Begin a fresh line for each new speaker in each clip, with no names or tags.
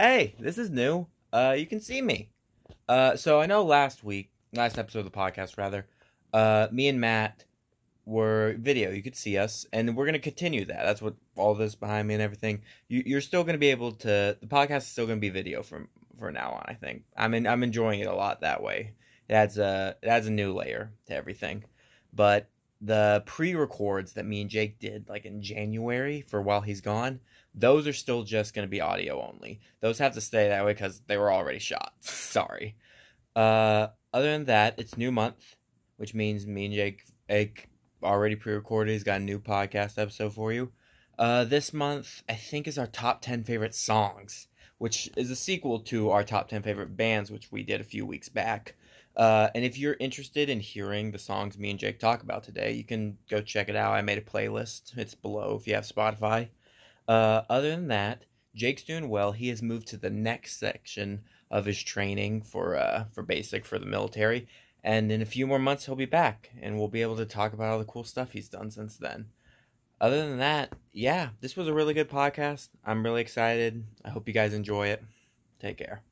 Hey, this is new. You can see me. So I know last episode of the podcast, rather, me and Matt were video. You could see us, and we're gonna continue that. That's what all this behind me and everything. You're still gonna be able to. The podcast is still gonna be video from for now on. I think. I'm enjoying it a lot that way. It adds a new layer to everything, but the pre-records that me and Jake did like in January for while he's gone, those are still just going to be audio only. Those have to stay that way because they were already shot. Sorry. Other than that, it's new month, which means me and Jake already pre-recorded. He's got a new podcast episode for you. This month, I think, is our top 10 favorite songs, which is a sequel to our top 10 favorite bands, which we did a few weeks back. And if you're interested in hearing the songs me and Jake talk about today, you can go check it out. I made a playlist. It's below if you have Spotify. Other than that, Jake's doing well. He has moved to the next section of his training for basic for the military. And in a few more months, he'll be back, and we'll be able to talk about all the cool stuff he's done since then. Other than that, yeah, this was a really good podcast. I'm really excited. I hope you guys enjoy it. Take care.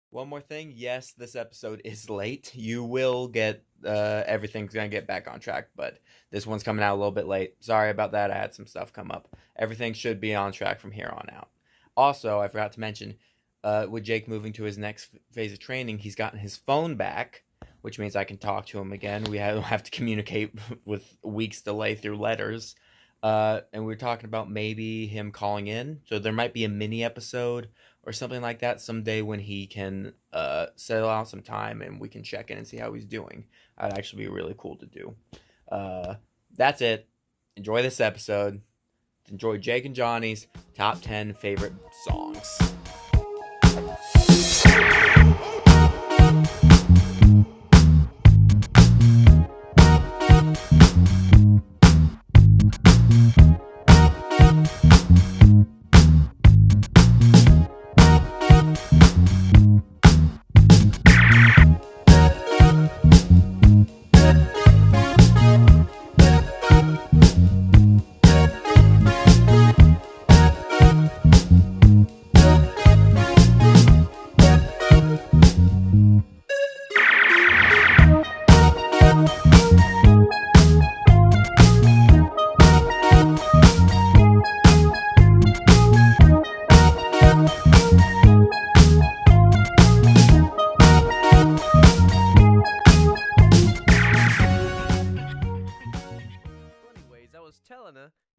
One more thing, yes, this episode is late. You will get, everything's going to get back on track, but this one's coming out a little bit late. Sorry about that, I had some stuff come up. Everything should be on track from here on out. Also, I forgot to mention, with Jake moving to his next phase of training, he's gotten his phone back, which means I can talk to him again. We don't have to communicate with weeks delay through letters. And we were talking about maybe him calling in, so there might be a mini episode or something like that someday when he can settle out some time and we can check in and see how he's doing. That'd actually be really cool to do. That's it. Enjoy this episode. Enjoy Jake and Johnny's top 10 favorite songs.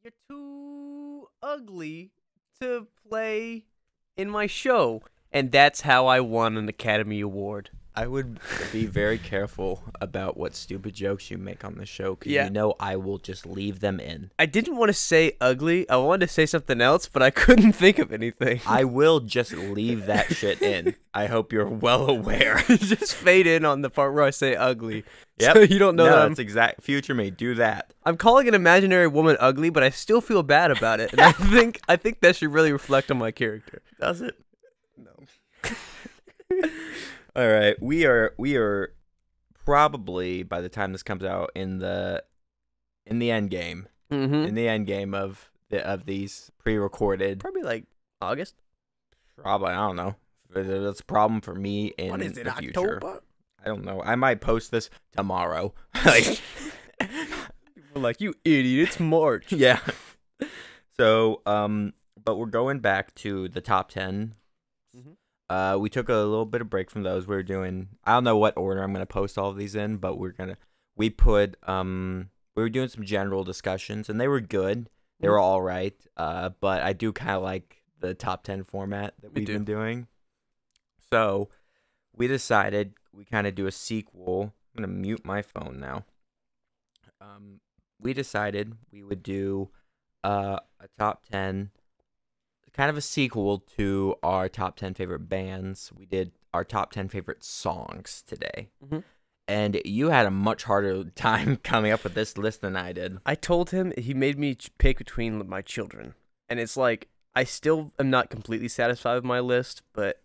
You're too ugly to play in my show. And that's how I won an Academy Award.
I would be very careful about what stupid jokes you make on the show, because
Yeah.
you know I will just leave them in.
I didn't want to say ugly. I wanted to say something else, but I couldn't think of anything.
I will just leave that shit in. I hope you're well aware.
Just fade in on the part where I say ugly.
Yep.
So you don't know
no,
that
that's exact future me. Do that.
I'm calling an imaginary woman ugly, but I still feel bad about it. And I think that should really reflect on my character.
Does it? No. All right, we are probably, by the time this comes out, in the end game.
Mm-hmm.
In the end game of these pre-recorded.
Probably like August.
Probably, I don't know. That's a problem for me in
What is it,
the future.
October?
I don't know. I might post this tomorrow. Like,
People are like, you idiot, it's March.
yeah. So, but we're going back to the top 10.
Mhm.
We took a little bit of break from those. We were doing, I don't know what order I'm going to post all of these in, but we were doing some general discussions, and they were good. They were all right. But I do kind of like the top 10 format that we've been doing. So we decided we kind of do a sequel. I'm going to mute my phone now. We decided we would do a top 10, kind of a sequel to our top 10 favorite bands. We did our top 10 favorite songs today.
Mm-hmm.
And you had a much harder time coming up with this list than I did.
I told him he made me pick between my children. And it's like, I still am not completely satisfied with my list, but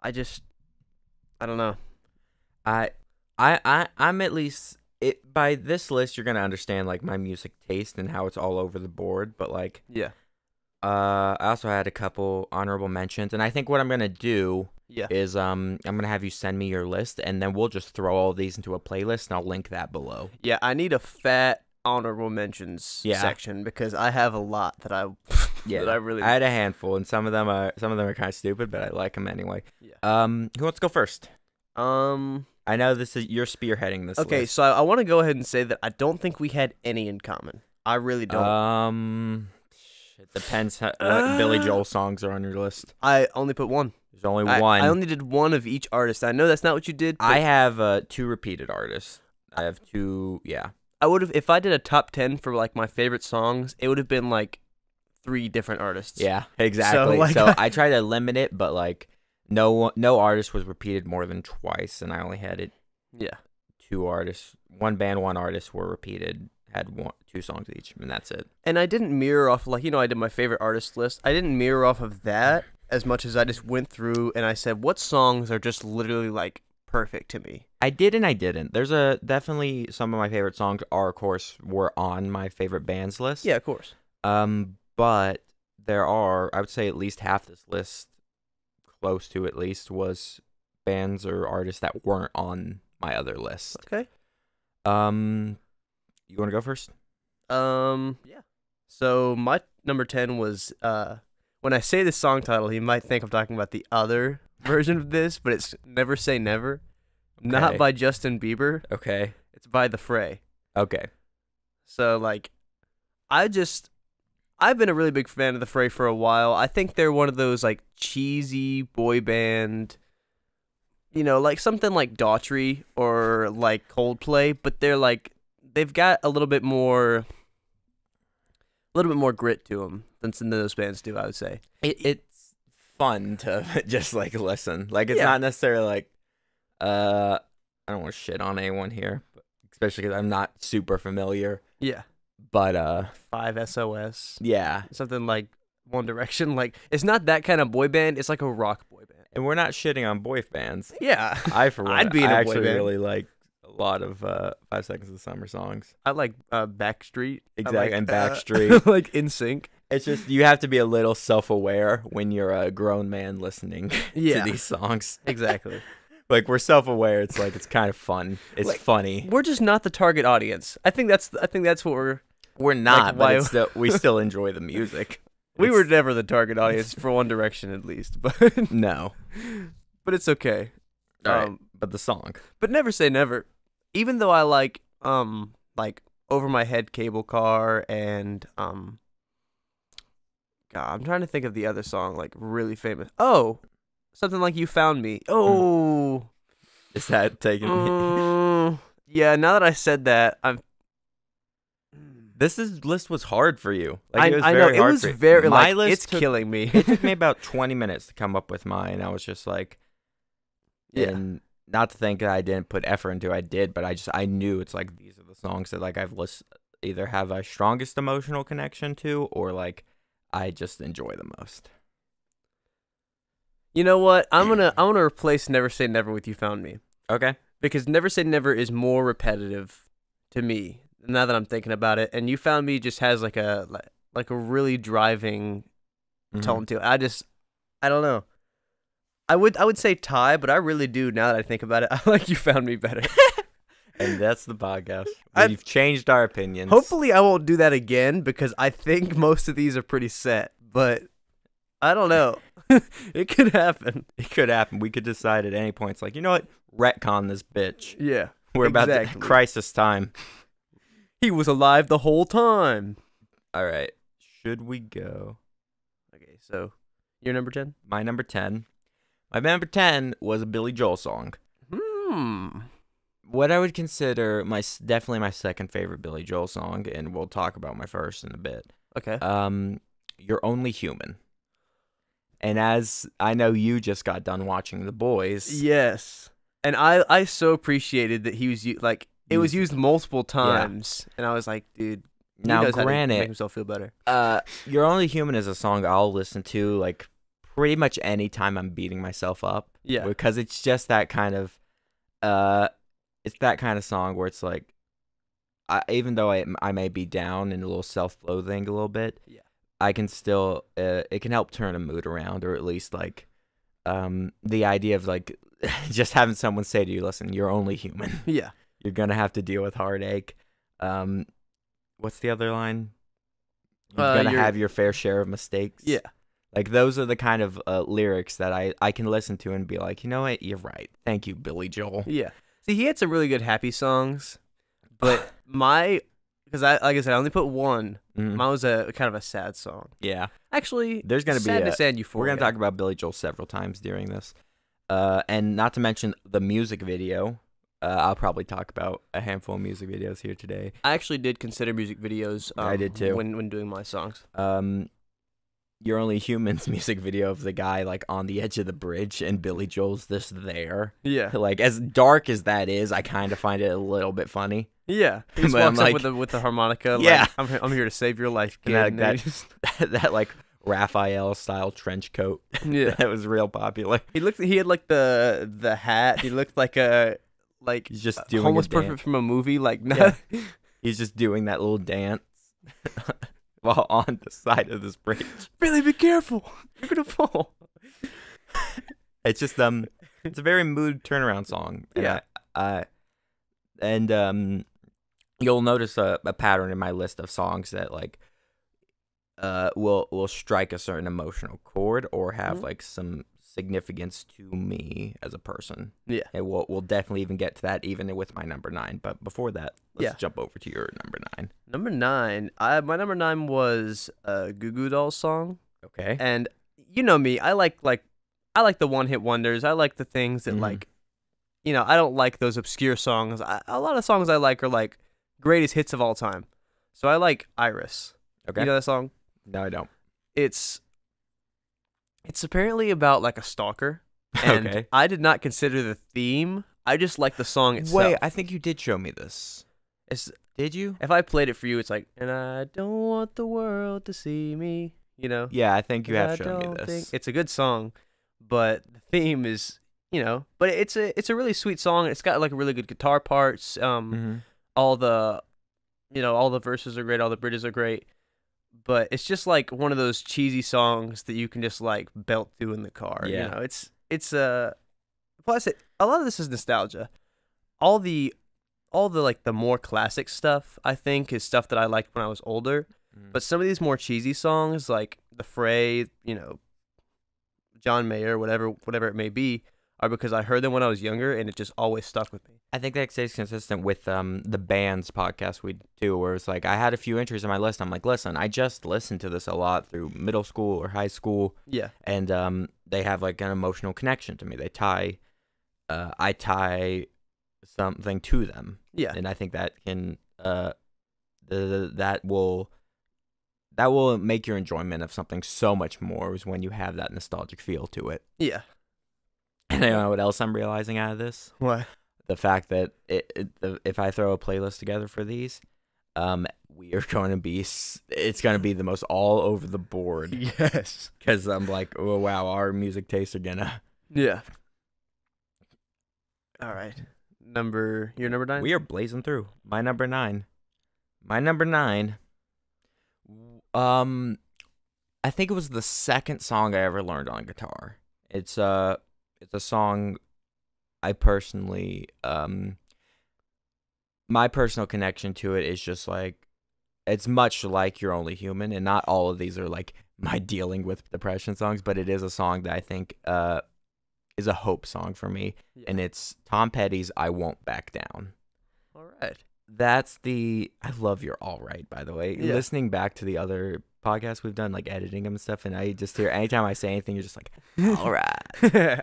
I don't know.
I'm at least, by this list, you're going to understand, like, my music taste and how it's all over the board. But, like,
Yeah.
I also had a couple honorable mentions, and I think what I'm gonna do
Yeah.
is I'm gonna have you send me your list, and then we'll just throw all these into a playlist, and I'll link that below.
Yeah, I need a fat honorable mentions
Yeah.
section because I have a lot that I that I really
I had a handful, and some of them are kind of stupid, but I like them anyway.
Yeah.
Who wants to go first? I know you're spearheading this.
Okay,
list.
so I want to go ahead and say that I don't think we had any in common. I really don't.
It depends what Billy Joel songs are on your list.
I only put one.
There's only one.
I only did one of each artist. I know that's not what you did.
I have 2 repeated artists. I have 2. Yeah.
I would have if I did a top 10 for like my favorite songs. It would have been like 3 different artists.
Yeah. Exactly. So I tried to limit it, but like no artist was repeated more than twice, and I only had it.
Yeah.
2 artists, 1 band, 1 artist were repeated. Had 2 songs each, and that's it.
And I didn't mirror off I did my favorite artist list. I didn't mirror off of that as much as I just went through and I said what songs are just literally like perfect to me.
I did and I didn't. There's definitely some of my favorite songs were on my favorite bands list.
Yeah, of course.
But there are, I would say at least half this list, close to at least, was bands or artists that weren't on my other list.
Okay.
You want to go first?
Yeah. So my number 10 was when I say the song title, you might think I'm talking about the other version of this, but it's Never Say Never.
Okay.
Not by Justin Bieber.
Okay.
It's by The Fray.
Okay.
So like I've been a really big fan of The Fray for a while. I think they're one of those like cheesy boy band, like something like Daughtry or like Coldplay, but they've got a little bit more grit to them than those bands do, I would say.
It's fun to just like listen. Like it's
Yeah.
not necessarily like I don't want to shit on anyone here, especially because I'm not super familiar.
Yeah.
But
5 SOS.
yeah,
Something like One Direction. Like it's not that kind of boy band, it's like a rock boy band.
and we're not shitting on boy bands.
Yeah.
For one,
I'd be in
I
a boy
actually
band.
really like a lot of 5 Seconds of Summer songs.
I like Backstreet.
Exactly, and Backstreet.
like NSYNC.
It's just you have to be a little self-aware when you're a grown man listening
Yeah.
to these songs.
Exactly.
Like we're self-aware. It's like it's kind of fun. It's
Like,
funny.
We're just not the target audience. I think that's what
We're not,
why-
but we still enjoy the music.
we were
It's-
never the target audience for One Direction at least, but
no.
it's okay.
All right, but the song.
But Never Say Never. Even though I like Over My Head Cable Car and God, I'm trying to think of the other song like really famous. Oh, something like You Found Me. Oh.
Is that taking me?
Yeah, now that I said that,
This list was hard for you. Like, it was
I know
very
it
hard
was
for you.
very
My
like
list
it's
took,
killing me.
It took me about 20 minutes to come up with mine. I was just like,
Yeah.
and not to think that I didn't put effort into it, I did, but I knew it's like these are the songs that like either have a strongest emotional connection to or like I just enjoy the most.
You know what? I'm gonna replace Never Say Never with You Found Me.
Okay.
Because Never Say Never is more repetitive to me now that I'm thinking about it, and You Found Me just has like a really driving tone to it. I don't know. I would say tie, but I really do now that I think about it. I like You Found Me better.
And that's the podcast.
I-
We've changed our opinions.
Hopefully, I won't do that again because I think most of these are pretty set, but I don't know. It could happen.
It could happen. We could decide at any point. It's like, you know what? Retcon this bitch.
Yeah,
We're about to
exactly.
crisis time.
He was alive the whole time.
All right. Should we go?
Okay, so you're number 10?
My number 10. My number 10 was a Billy Joel song. What I would consider definitely my second favorite Billy Joel song, and we'll talk about my first in a bit.
Okay.
You're Only Human. And as I know you just got done watching The Boys.
Yes. And I so appreciated that he was like it was used multiple times, and I was like, dude. He
Now,
knows how to
granted,
make himself feel better.
You're Only Human is a song I'll listen to like pretty much any time I'm beating myself up.
Yeah.
Because it's just that kind of it's that kind of song where it's like even though I may be down and a little self-loathing a little bit,
Yeah.
I can still it can help turn a mood around, or at least like the idea of like just having someone say to you, listen, you're only human.
Yeah.
You're gonna have to deal with heartache. What's the other line? You're gonna have your fair share of mistakes.
Yeah.
Like those are the kind of lyrics that I can listen to and be like, you know what, you're right. Thank you, Billy Joel.
Yeah. See, he had some really good happy songs, but because like I said, I only put one.
Mhm.
Mine was a kind of a sad song.
Yeah.
Actually,
There's gonna be
Sadness and Euphoria.
we're gonna talk about Billy Joel several times during this, and not to mention the music video. I'll probably talk about a handful of music videos here today.
I actually did consider music videos.
I did too.
When doing my songs.
You're Only Human's music video of the guy like on the edge of the bridge and Billy Joel's just there.
Yeah.
Like as dark as that is, I kind of find it a little bit funny.
Yeah. He just
But I'm
walks up
like-
with the harmonica.
Yeah.
Like, I'm here to save your life, kid.
And
And he just-
that like Raphael style trench coat
yeah.
that was real popular.
He had like the hat. He looked like a
He's just doing
homeless
a dance.
person from a movie. Like
Yeah. He's just doing that little dance while on the side of this bridge.
Really be careful. You're gonna fall.
It's just it's a very mood turnaround song. And
Yeah.
You'll notice a pattern in my list of songs that like will strike a certain emotional chord or have
Mhm.
like some significance to me as a person.
Yeah.
And we'll definitely even get to that even with my number 9. But before that, let's
Yeah.
jump over to your number 9.
Number 9. My number 9 was a Goo Goo Dolls song.
Okay.
And you know me, I like the one-hit wonders. I like the things that
Mhm.
like, I don't like those obscure songs. A lot of songs I like are like greatest hits of all time. So I like Iris.
Okay.
You know that song?
No, I don't.
It's apparently about like a stalker. And
Okay.
I did not consider the theme. I just like the song itself.
Wait, I think you did show me this.
It's,
Did you?
if I played it for you, it's like, and I don't want the world to see me.
Yeah, I think you have
I
shown me
don't
this.
think- It's a good song, but the theme is, but it's a really sweet song. It's got like really good guitar parts.
Mhm.
All the verses are great. All the bridges are great. But it's just like one of those cheesy songs that you can just like belt through in the car.
Yeah.
It's plus a lot of this is nostalgia. All the like the more classic stuff I think is stuff that I liked when I was older.
Mhm.
But some of these more cheesy songs like The Fray, John Mayer, whatever it may be, are because I heard them when I was younger and it just always stuck with me.
I think that stays consistent with the bands podcast we do, where it's like I had a few entries on my list. I'm like, listen, I just listened to this a lot through middle school or high school,
Yeah.
and they have like an emotional connection to me. I tie something to them,
Yeah.
and I think that can that will make your enjoyment of something so much more is when you have that nostalgic feel to it.
Yeah.
And you know what else I'm realizing out of this?
What?
The fact that if I throw a playlist together for these, we are going to be it's going to be the most all over the board
Yes.
because I'm like, oh wow, our music tastes are gonna.
Yeah. All right. Your number 9?
We are blazing through. My number 9. I think it was the second song I ever learned on guitar. It's a song I personally my personal connection to it is just like it's much like You're Only Human, and not all of these are like my dealing with depression songs, but it is a song that I think is a hope song for me,
Yeah.
and it's Tom Petty's I Won't Back Down.
All right.
I love You're All Right, by the way.
Yeah.
Listening back to the other podcasts we've done, like editing them and stuff, and I just hear anytime I say anything, you're just like, all right.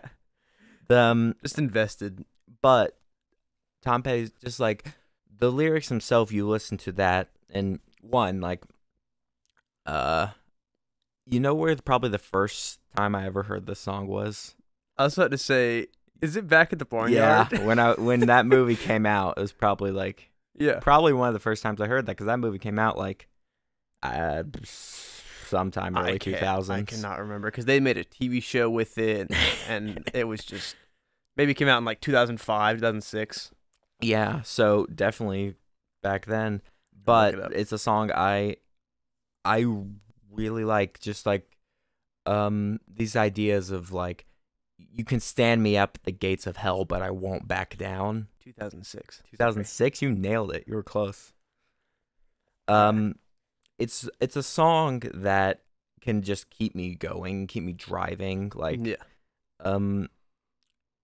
Just invested.
But Tom Petty's just like the lyrics himself, you listen to that, and one, like, where probably the first time I ever heard this song was?
I was about to say, is it Back at the
Yeah,
Barnyard?
when that movie came out, it was probably like,
Yeah.
probably one of the first times I heard that, because that movie came out like sometime early 2000s.
I cannot remember because they made a TV show with it, and it was just maybe it came out in like 2005, 2006.
Yeah, so definitely back then.
I'll look
But
it up.
it's a song I really like just like these ideas of like you can stand me up at the gates of hell, but I won't back down.
2006.
2006, you nailed it. You were close.
Yeah.
It's a song that can just keep me going, keep me driving. Like,
Yeah.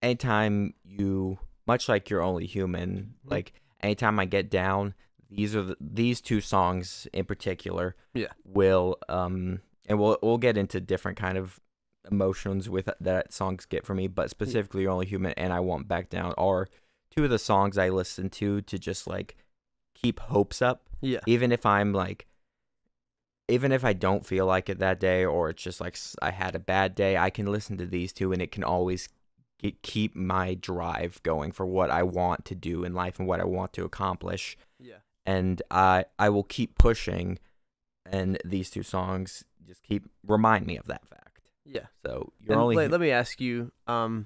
anytime you, much like You're Only Human, like anytime I get down, these two songs in particular,
Yeah.
will and we'll get into different kind of emotions with that songs get for me, but specifically You're Only Human and I Won't Back Down are two of the songs I listen to just like keep hopes up.
Yeah.
Even if I don't feel like it that day, or it's just like I had a bad day, I can listen to these two and it can always keep my drive going for what I want to do in life and what I want to accomplish.
Yeah.
And I will keep pushing, and these two songs just remind me of that fact.
Yeah.
So
let me ask you, do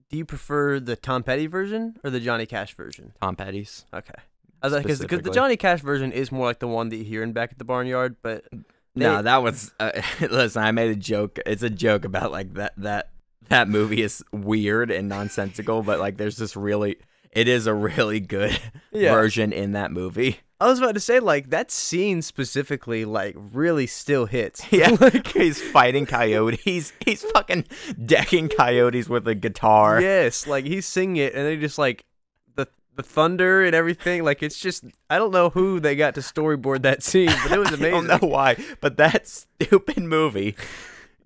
you prefer the Tom Petty version or the Johnny Cash version?
Tom Petty's.
Okay. I was like, because the
Specifically.
Johnny Cash version is more like the one that you hear in Back at the Barnyard, but
No, that was listen, I made a joke. It's a joke about like that movie is weird and nonsensical, but like there's this it is a really good version in that movie.
I was about to say, like, that scene specifically, like, really still hits.
Yeah, like he's fighting coyotes. He's fucking decking coyotes with a guitar.
Yes, like he's singing it, and they just like the thunder and everything. Like, it's just, I don't know who they got to storyboard that scene, but it was amazing.
I don't know why, but that stupid movie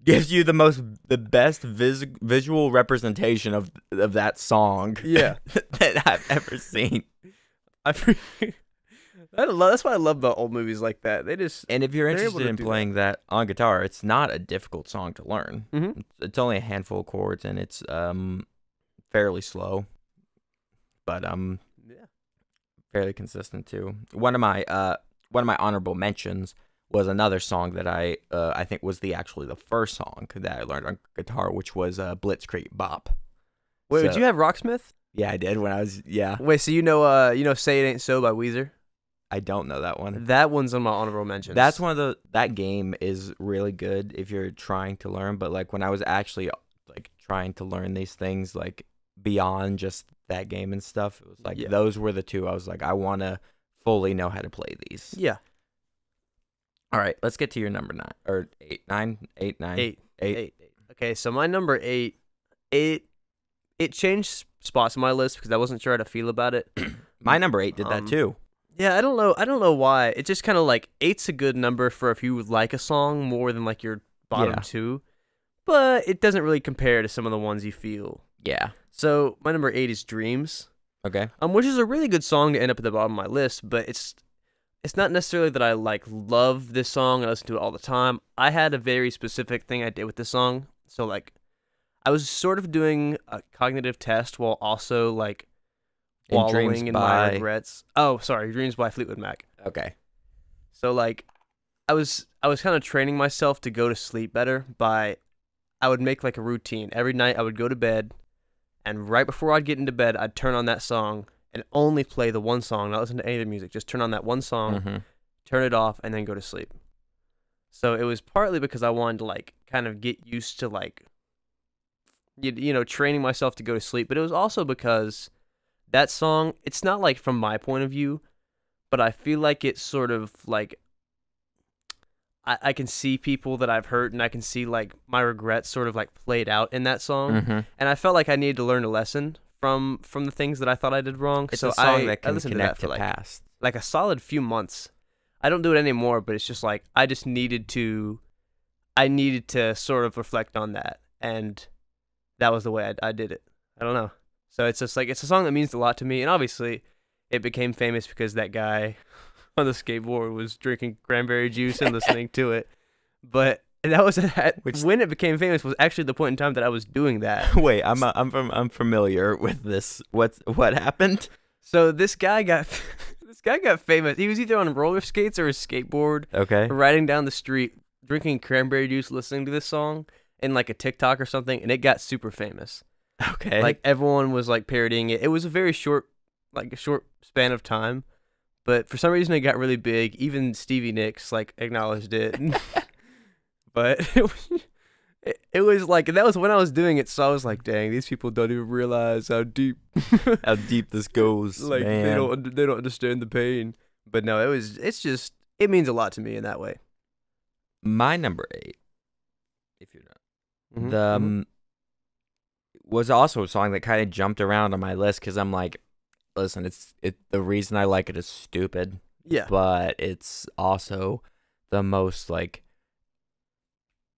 gives you the best visual representation of that song.
Yeah,
that I've ever seen.
That's what I love about old movies like that.
And if you're
they're able
interested
to
in
do
playing that on guitar, it's not a difficult song to learn.
Mm-hmm.
It's only a handful of chords, and it's fairly slow, but fairly consistent too. One of my honorable mentions was another song that I think was actually the first song that I learned on guitar, which was Blitzkrieg Bop.
Wait,
So-
did you have Rocksmith?
Yeah, I did when I was
Wait, so you know Say It Ain't So by Weezer?
I don't know that one.
That one's on my honorable mentions.
That's one of that game is really good if you're trying to learn, but like when I was actually like trying to learn these things like beyond just that game and stuff, it was like those were the two I was like I want to fully know how to play these.
Yeah.
All right, let's get to your number 9 or 8 9 8 9
8. Okay, so my number 8 it changed spots on my list because I wasn't sure how to feel about it.
My number 8 did that too.
Yeah, I don't know why. It's just kind of like 8's a good number for if you like a song more than like your bottom two, but it doesn't really compare to some of the ones you feel.
Yeah.
So my number 8 is Dreams.
Okay.
Which is a really good song to end up at the bottom of my list, but it's not necessarily that I like love this song and I listen to it all the time. I had a very specific thing I did with this song. So like I was sort of doing a cognitive test while also like wallowing in my regrets. Oh, sorry, Dreams by Fleetwood Mac.
Okay.
So like I was kind of training myself to go to sleep better by I would make like a routine. Every night I would go to bed, and right before I'd get into bed, I'd turn on that song and only play the one song, not listen to any of the music. Just turn on that one song, turn it off, and then go to sleep. So it was partly because I wanted to like kind of get used to like training myself to go to sleep, but it was also because that song, it's not like from my point of view, but I feel like it's sort of like I can see people that I've hurt, and I can see like my regrets sort of like played out in that song, and I felt like I needed to learn a lesson from the things that I thought I did wrong.
It's
so
a song that
I
can
listened
connect
to that for
past.
like a solid few months. I don't do it anymore, but it's just like I needed to sort of reflect on that, and that was the way I did it. I don't know. So it's just like it's a song that means a lot to me, and obviously it became famous because that guy on the skateboard was drinking cranberry juice and listening to it. But that was when it became famous was actually the point in time that I was doing that.
Wait, I'm familiar with this. What happened?
So this guy got famous. He was either on roller skates or a skateboard.
Okay.
Riding down the street, drinking cranberry juice, listening to this song in like a TikTok or something, and it got super famous.
Okay.
Like everyone was like parodying it. It was a very short span of time, but for some reason it got really big. Even Stevie Nicks like acknowledged it. But it was like that was when I was doing it, so I was like, dang, these people don't even realize how deep
How deep this goes,
like
man.
they don't understand the pain. But no, it means a lot to me in that way.
My number 8, if you're not,
Mhm,
was also a song that kind of jumped around on my list because I'm like, listen, the reason I like it is stupid,
yeah,
but it's also the most like,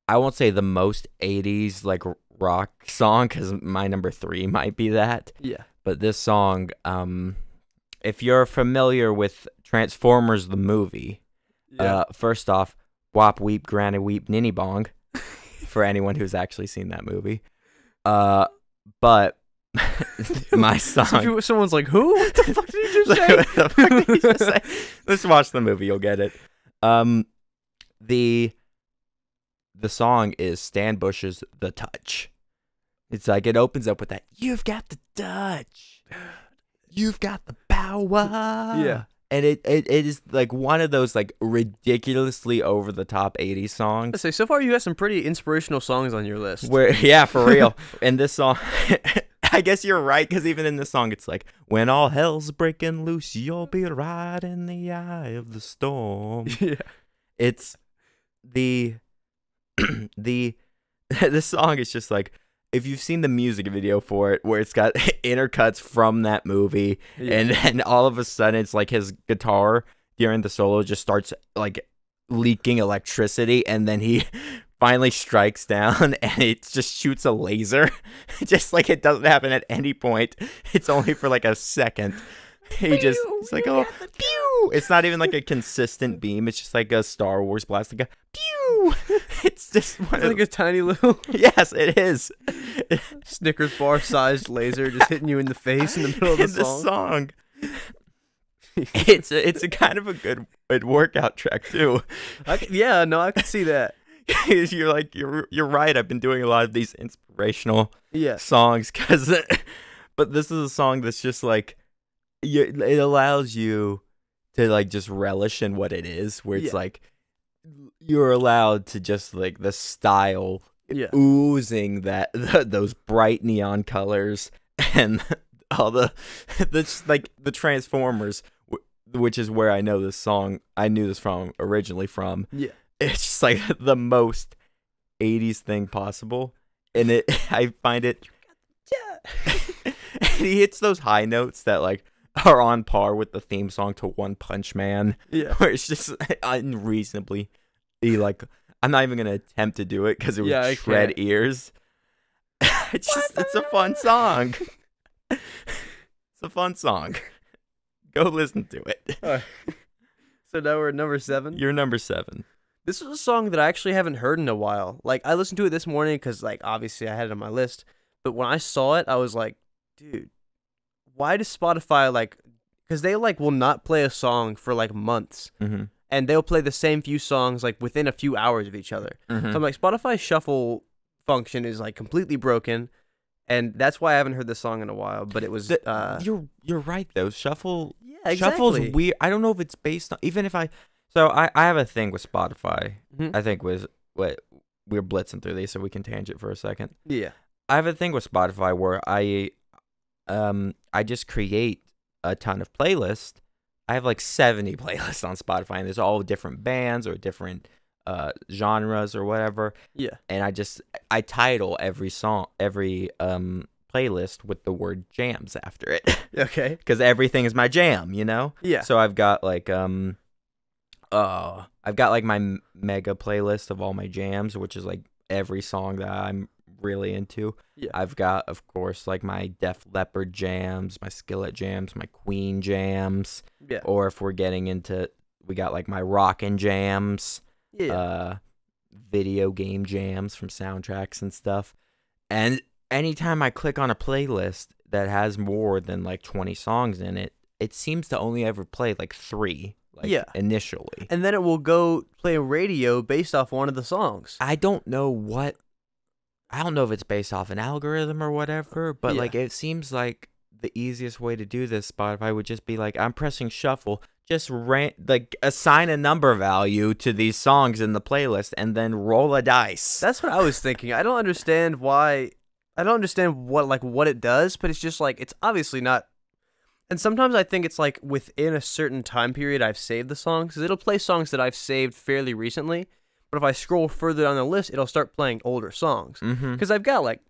I won't say the most 80s like rock song because my number 3 might be that.
yeah,
But this song, if you're familiar with Transformers the movie,
yeah.
first off, Wop Weep Granny Weep Ninny Bong, for anyone who's actually seen that movie. But my song.
Someone's like, "Who? What the fuck did you just say?"
What the fuck did you just say? Let's watch the movie. You'll get it. The song is Stan Bush's "The Touch." It's like it opens up with that. You've got the touch. You've got the power.
Yeah.
And it is like one of those like ridiculously over the top 80s songs.
I say so far you got some pretty inspirational songs on your list.
Where yeah, for real. And this song, I guess you're right because even in this song, it's like when all hell's breaking loose, you'll be right in the eye of the storm.
Yeah.
It's the this song is just like, if you've seen the music video for it, where it's got intercuts from that movie,
Yeah.
and then all of a sudden it's like his guitar during the solo just starts like leaking electricity, and then he finally strikes down and it just shoots a laser. Just like it doesn't happen at any point. It's only for like a second. It's like, oh, pew! It's not even like a consistent beam. It's just like a Star Wars blast. Like a pew! It's just one
It's like a tiny little
yes, it is.
Snickers bar sized laser just hitting you in the face in the middle of the
In the
song.
It's a kind of a good workout track too.
I could see that.
You're like you're right. I've been doing a lot of these inspirational
Yeah.
songs but this is a song that's just like it allows you to like just relish in what it is, where it's
Yeah.
like you're allowed to just like the style
Yeah.
oozing those bright neon colors and all the like the Transformers, which is where I know this song. I knew this originally from.
Yeah.
It's just like the most 80s thing possible, and I find it.
Yeah.
And he hits those high notes that like are on par with the theme song to One Punch Man,
Yeah.
where it's just unreasonably like, I'm not even gonna attempt to do it because it would
I
shred
can't.
ears. It's a fun song. It's a fun song. Go listen to it.
So now we're at number 7.
You're number 7.
This is a song that I actually haven't heard in a while. Like, I listened to it this morning because, like, obviously I had it on my list. But when I saw it, I was like, dude, why does Spotify, like, because they, like, will not play a song for, like, months.
Mm-hmm.
And they'll play the same few songs, like, within a few hours of each other.
Mm-hmm.
So I'm like, Spotify's shuffle function is, like, completely broken. And that's why I haven't heard this song in a while. But it was,
You're right though. Shuffle.
yeah, exactly.
Shuffle's weird. I don't know if it's based on, even if I. So I have a thing with Spotify.
Mhm.
I think was what we're blitzing through these, so we can tangent for a second.
Yeah.
I have a thing with Spotify where I just create a ton of playlists. I have like 70 playlists on Spotify, and there's all different bands or different genres or whatever.
Yeah.
And I title every song, every playlist with the word jams after it,
Okay.
because everything is my jam, you know.
Yeah.
So I've got like my mega playlist of all my jams, which is like every song that I'm really into.
Yeah.
I've got, of course, like my Def Leppard jams, my Skillet jams, my Queen jams,
Yeah.
or if we're getting into, we got like my rockin' jams,
Yeah.
video game jams from soundtracks and stuff. And anytime I click on a playlist that has more than like 20 songs in it, it seems to only ever play like 3. Like,
Yeah.
initially.
And then it will go play a radio based off one of the songs.
I don't know if it's based off an algorithm or whatever, but
Yeah.
like it seems like the easiest way to do this, Spotify would just be like, I'm pressing shuffle just like assign a number value to these songs in the playlist and then roll a dice.
That's what I was thinking. I don't understand why. I don't understand what it does, but it's just like it's obviously not. And sometimes I think it's like within a certain time period I've saved the songs, because it'll play songs that I've saved fairly recently. But if I scroll further down the list, it'll start playing older songs. Because I've got like,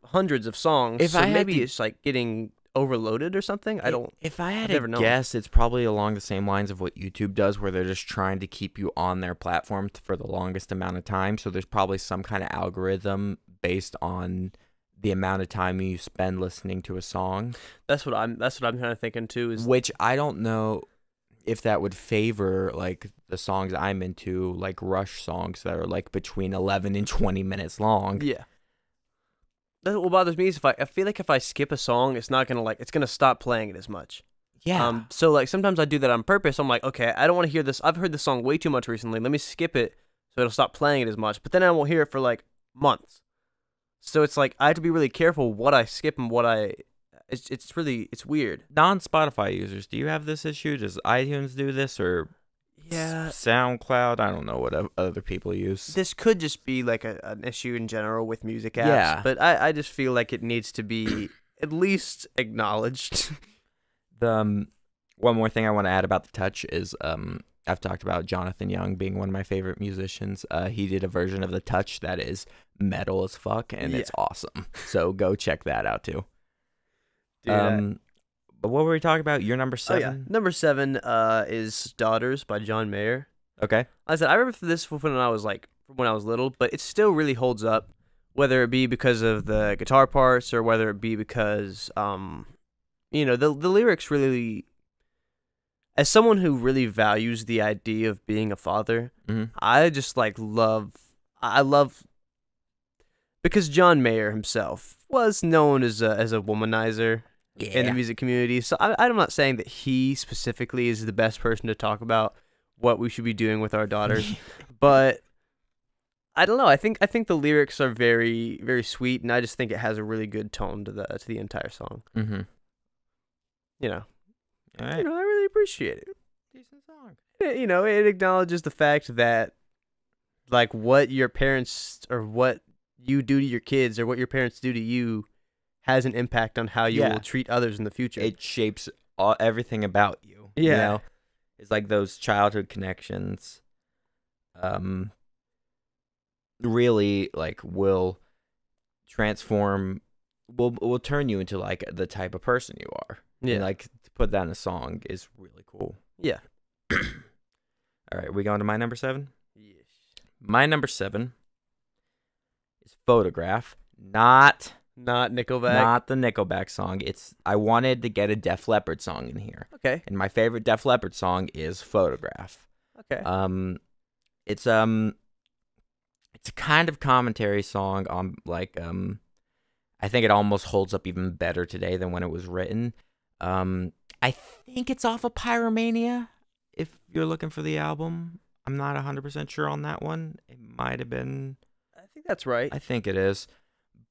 hundreds of songs.
If
so
I had
maybe
to-
it's like getting overloaded or something. I don't.
If I had
I've
to
never known.
guess, it's probably along the same lines of what YouTube does, where they're just trying to keep you on their platform for the longest amount of time. So there's probably some kind of algorithm based on the amount of time you spend listening to a song,
That's what I'm kind of thinking too. Is
which I don't know if that would favor like the songs I'm into, like Rush songs that are like between 11 and 20 minutes long.
yeah. That's what bothers me is I feel like if I skip a song, it's not gonna it's gonna stop playing it as much.
Yeah.
So like sometimes I do that on purpose. I'm like, okay, I don't want to hear this. I've heard this song way too much recently. Let me skip it so it'll stop playing it as much. But then I won't hear it for like months. So it's like I have to be really careful what I skip and what I. It's weird.
Non-Spotify users, do you have this issue? Does iTunes do this or
Yeah.
SoundCloud? I don't know what other people use.
This could just be like an issue in general with music apps.
Yeah.
But I just feel like it needs to be at least acknowledged.
The one more thing I want to add about the Touch is I've talked about Jonathan Young being one of my favorite musicians. He did a version of the Touch that is metal as fuck, and it's awesome. So go check that out too.
Dude,
but what were we talking about? Your number 7?
Oh yeah, number 7 is "Daughters" by John Mayer.
Okay.
I said I remember this when I was little, but it still really holds up. Whether it be because of the guitar parts or whether it be because the lyrics really. As someone who really values the idea of being a father, I just love because John Mayer himself was known as a womanizer in the music community. So I'm not saying that he specifically is the best person to talk about what we should be doing with our daughters, but I don't know. I think the lyrics are very, very sweet, and I just think it has a really good tone to the entire song.
Mm-hmm. All right.
I really appreciate it.
Decent song.
It acknowledges the fact that, like, what your parents or what you do to your kids or what your parents do to you has an impact on how you will treat others in the future.
It shapes everything about you.
Yeah.
You know? It's like those childhood connections really, like, will transform, will turn you into, like, the type of person you are.
Yeah.
And, like, to put that in a song is really cool.
Yeah.
All right, we going to my number 7?
Yes.
My number 7 is Photograph, not
Nickelback.
not the Nickelback song. I wanted to get a Def Leppard song in here.
Okay.
And my favorite Def Leppard song is Photograph.
Okay.
It's a kind of commentary song on, like, I think it almost holds up even better today than when it was written. I think it's off of Pyromania, if you're looking for the album. I'm not 100% sure on that one. It might have been.
I think that's right.
I think it is.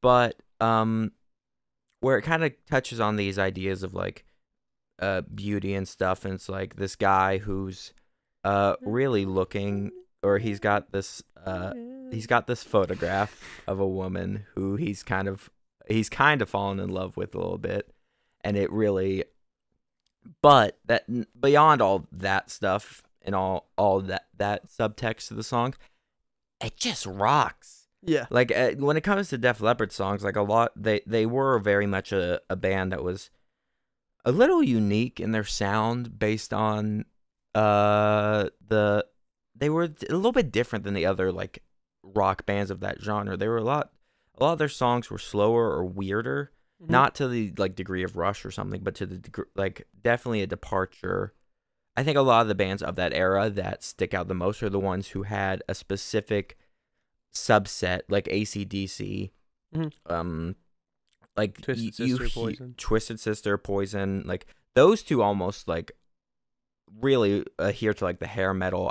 But where it kind of touches on these ideas of, like, beauty and stuff, and it's like this guy who's really looking, or he's got this photograph of a woman who he's kind of fallen in love with a little bit, and it really, but that beyond all that stuff and all that subtext to the song, it just rocks.
Yeah.
Like, when it comes to Def Leppard songs, like, a lot, they were very much a band that was a little unique in their sound based on they were a little bit different than the other, like, rock bands of that genre. They were a lot of their songs were slower or weirder, not to the, like, degree of Rush or something, but to the degree, like, definitely a departure. I think a lot of the bands of that era that stick out the most are the ones who had a specific subset, like AC/DC, like
Twisted Sister, Poison.
Twisted Sister, Poison, like, those two almost, like, really adhere to, like, the hair metal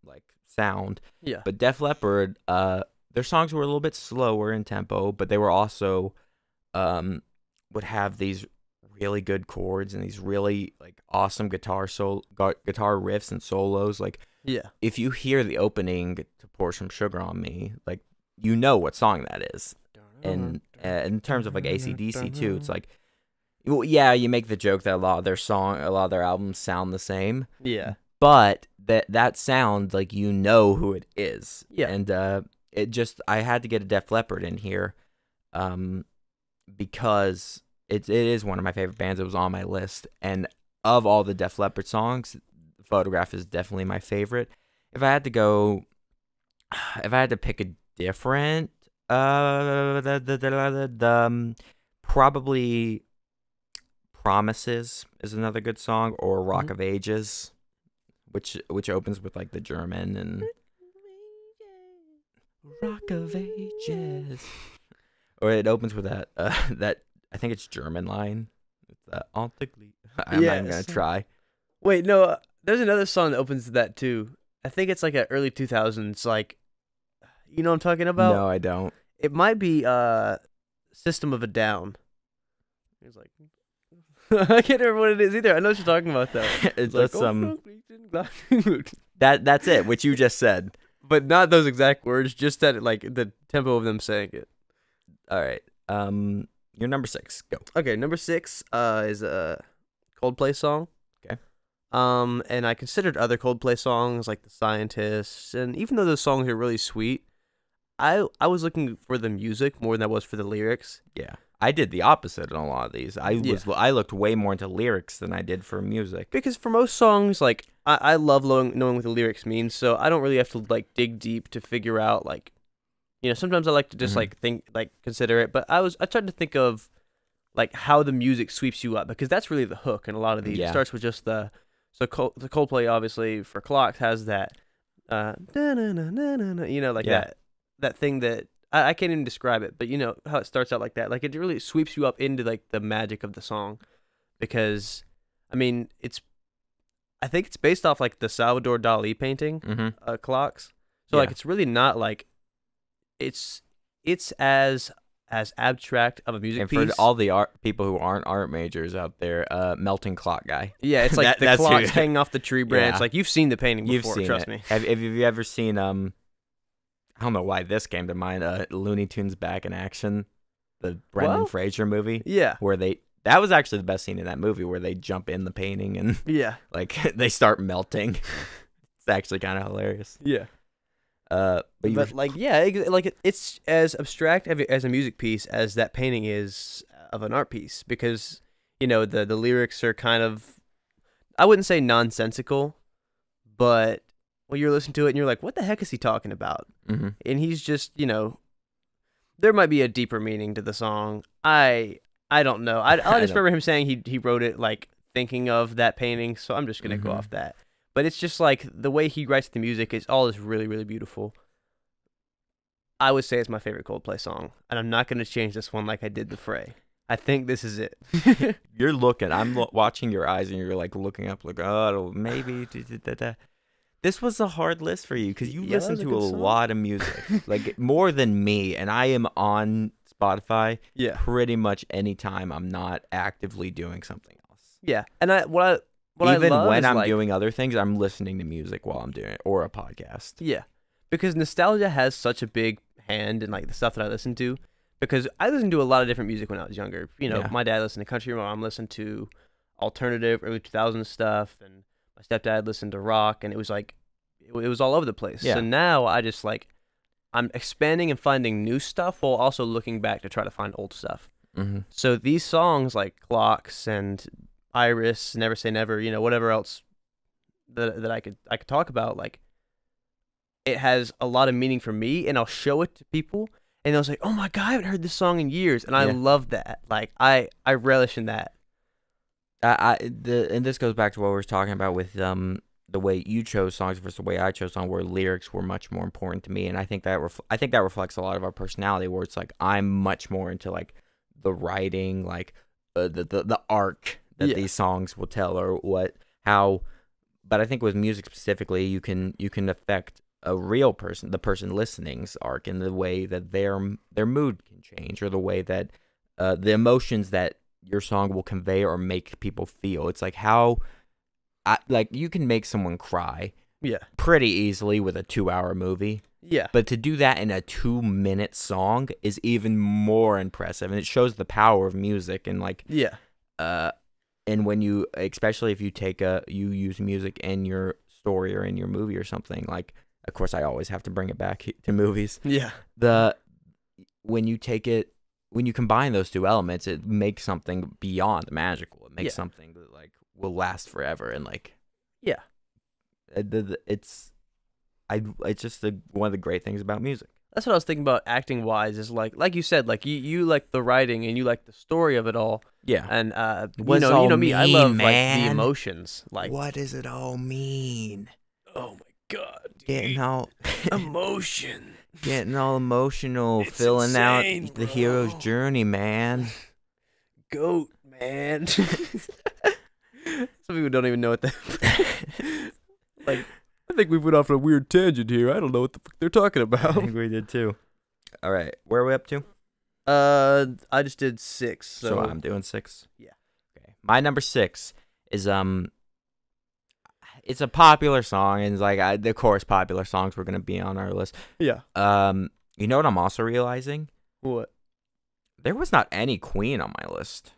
like sound.
Yeah.
But Def Leppard, their songs were a little bit slower in tempo, but they were also would have these really good chords and these really like awesome guitar riffs and solos. Like
Yeah.
if you hear the opening to Pour Some Sugar on Me, like you know what song that is. And in terms of like AC/DC too, it's like, well, yeah, you make the joke that a lot of their albums sound the same,
Yeah.
but that sound, like, you know who it is.
Yeah.
And I had to get a Def Leppard in here, because it is one of my favorite bands. It was on my list, and of all the Def Leppard songs, Photograph is definitely my favorite. If I had to pick a different, probably Promises is another good song, or Rock of Ages, which opens with like the German and Rock of Ages, or it opens with that that I think it's German line. It's I'm not even gonna try.
Wait, no, there's another song that opens to that too. I think it's like an early 2000s, like, you know what I'm talking about?
No, I don't.
It might be System of a Down. It's like I can't remember what it is either. I know what you're talking about though.
It's
like,
that's it, which you just said.
But not those exact words, just that like the tempo of them saying it.
All right. Your number 6. Go.
Okay, number 6 is a Coldplay song.
Okay.
And I considered other Coldplay songs like The Scientists, and even though those songs are really sweet, I was looking for the music more than I was for the lyrics.
Yeah. I did the opposite on a lot of these. I looked way more into lyrics than I did for music.
Because for most songs, like, I love knowing what the lyrics mean, so I don't really have to like dig deep to figure out, like, you know, sometimes I like to just like think, like, consider it, but I tried to think of like how the music sweeps you up, because that's really the hook in a lot of these.
Yeah.
It starts with just the Coldplay, obviously, for Clocks has that you know, like that thing that I can't even describe it, but you know how it starts out like that. Like, it really sweeps you up into like the magic of the song, because I mean, I think it's based off like the Salvador Dali painting, Clocks. So like, it's really not like it's as abstract of a music piece.
And for all the people who aren't art majors out there, Melting Clock guy.
Yeah, it's like the clocks hanging off the tree branch. Yeah. Like, you've seen the painting before,
you've seen
trust
it.
me.
Have you ever seen I don't know why this came to mind, Looney Tunes Back in Action, the Brendan Fraser movie?
Yeah.
Where that was actually the best scene in that movie, where they jump in the painting and like they start melting. It's actually kind of hilarious.
Yeah.
But
it's as abstract as a music piece as that painting is of an art piece, because, you know, the lyrics are kind of, I wouldn't say nonsensical, but when you're listening to it and you're like, what the heck is he talking about?
Mm-hmm.
And he's just, you know, there might be a deeper meaning to the song. I don't know. I just remember him saying he wrote it like thinking of that painting, so I'm just gonna go off that. But it's just like the way he writes the music is really, really beautiful. I would say it's my favorite Coldplay song, and I'm not gonna change this one like I did The Fray. I think this is it.
You're looking. I'm watching your eyes, and you're like looking up, like, oh, maybe. This was a hard list for you, because you listen to a lot of music, like more than me, and I am on Spotify pretty much any time I'm not actively doing something else.
Yeah, and when
I'm doing other things, I'm listening to music while I'm doing it, or a podcast.
Yeah, because nostalgia has such a big hand in like the stuff that I listen to, because I listened to a lot of different music when I was younger. You know, my dad listened to country, my mom listened to alternative, early 2000s stuff, and my stepdad listened to rock, and it was like, it was all over the place. Yeah. So now I just like, I'm expanding and finding new stuff while also looking back to try to find old stuff.
Mm-hmm.
So these songs like Clocks and Iris, Never Say Never, you know, whatever else that I could talk about, like, it has a lot of meaning for me, and I'll show it to people, and they'll say, "Oh my God, I haven't heard this song in years," and I love that. Like, I relish in that.
And this goes back to what we were talking about with the way you chose songs versus the way I chose songs, where lyrics were much more important to me, and I think that reflects a lot of our personality, where it's like I'm much more into like the writing, like the arc that these songs will tell, or how. But I think with music specifically, you can affect a real person, the person listening's arc, in the way that their mood can change, or the way that the emotions that your song will convey or make people feel. It's like like you can make someone cry
Yeah.
pretty easily with a 2-hour movie.
Yeah.
But to do that in a 2-minute song is even more impressive, and it shows the power of music. And like,
Yeah.
and when you, especially if you you use music in your story or in your movie or something. Like, of course, I always have to bring it back to movies.
Yeah.
When you combine those two elements, it makes something beyond magical. It makes something that like will last forever, and like,
Yeah.
it's just one of the great things about music.
That's what I was thinking about acting wise, is like you said, like you like the writing and you like the story of it all.
Yeah.
And
What's
you
all
know me, I love
mean,
like the
man?
emotions. Like,
What does it all mean?
oh my god,
Getting all
emotion.
getting all emotional,
It's
filling
insane,
out the hero's
bro.
journey, man.
Goat, man. Some people don't even know what that. Like, I think we went off on a weird tangent here. I don't know what the fuck they're talking
I
about.
think we did too. All right, where are we up to?
I just did 6.
So I'm doing 6.
Yeah.
Okay. My number 6 is it's a popular song, and it's like of course popular songs were gonna be on our list.
Yeah.
You know what I'm also realizing?
What?
There was not any Queen on my list.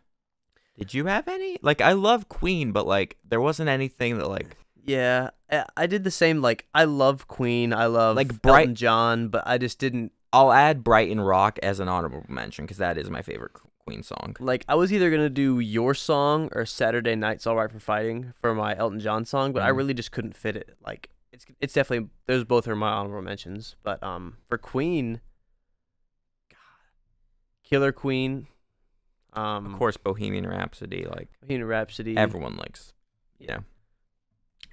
Did you have any? Like, I love Queen, but like there wasn't anything that like.
Yeah, I did the same. Like, I love Queen. I love
Like
Elton John, but I just didn't.
I'll add Brighton Rock as an honorable mention because that is my favorite Queen song.
Like, I was either gonna do Your Song or Saturday Night's All Right for Fighting for my Elton John song, but I really just couldn't fit it. Like, it's definitely, those both are my honorable mentions. But for Queen, God, Killer Queen,
Of course, Bohemian Rhapsody, like
Bohemian Rhapsody,
everyone likes,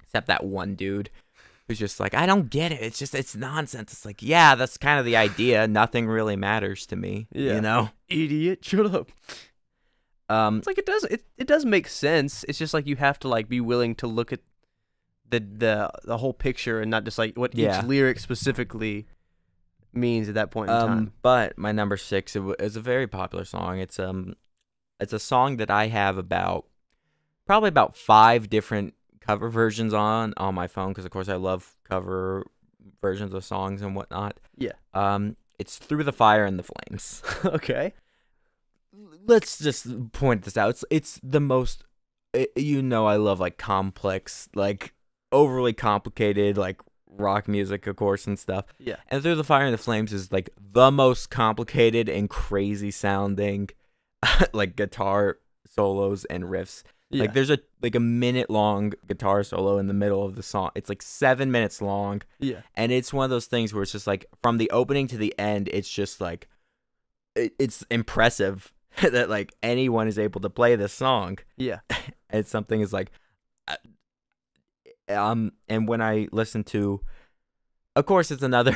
except that one dude who's just like, I don't get it. It's nonsense. It's like, yeah, that's kind of the idea. Nothing really matters to me.
Yeah.
You know?
Idiot, shut up. It's like it does make sense. It's just like you have to like be willing to look at the whole picture and not just like what each lyric specifically means at that point in time.
But my number 6 is a very popular song. It's a song that I have probably about 5 different cover versions on my phone because of course I love cover versions of songs and whatnot.
Yeah.
It's Through the Fire and the Flames.
Okay.
Let's just point this out. It's the most, I love like complex, like overly complicated, like rock music, of course, and stuff.
Yeah.
And Through the Fire and the Flames is like the most complicated and crazy sounding, like guitar solos and riffs.
Yeah.
Like there's a minute long guitar solo in the middle of the song. It's like 7 minutes long.
Yeah.
And it's one of those things where it's just like from the opening to the end, it's just like it's impressive that like anyone is able to play this song.
Yeah.
And something is like and when I listen to, of course it's another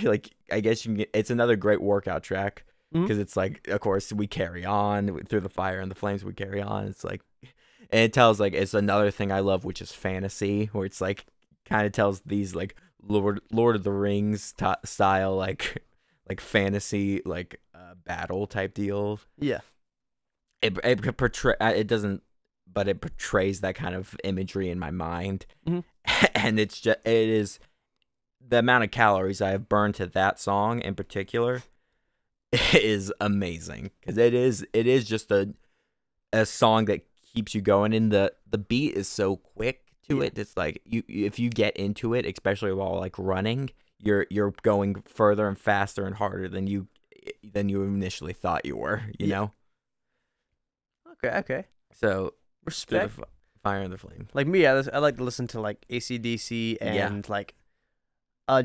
like I guess it's another great workout track. Because it's like, of course, we carry on Through the Fire and the Flames. We carry on. It's like, and it tells like it's another thing I love, which is fantasy, where it's like kind of tells these like Lord of the Rings style like fantasy like battle type deal.
Yeah.
It doesn't, but it portrays that kind of imagery in my mind, and it is the amount of calories I have burned to that song in particular. Is amazing because it is just a song that keeps you going, and the beat is so quick to it. It's like if you get into it, especially while like running, you're going further and faster and harder than you initially thought you were. You know.
Okay.
So
respect.
Fire and the Flame.
Like me, I like to listen to like AC/DC and like.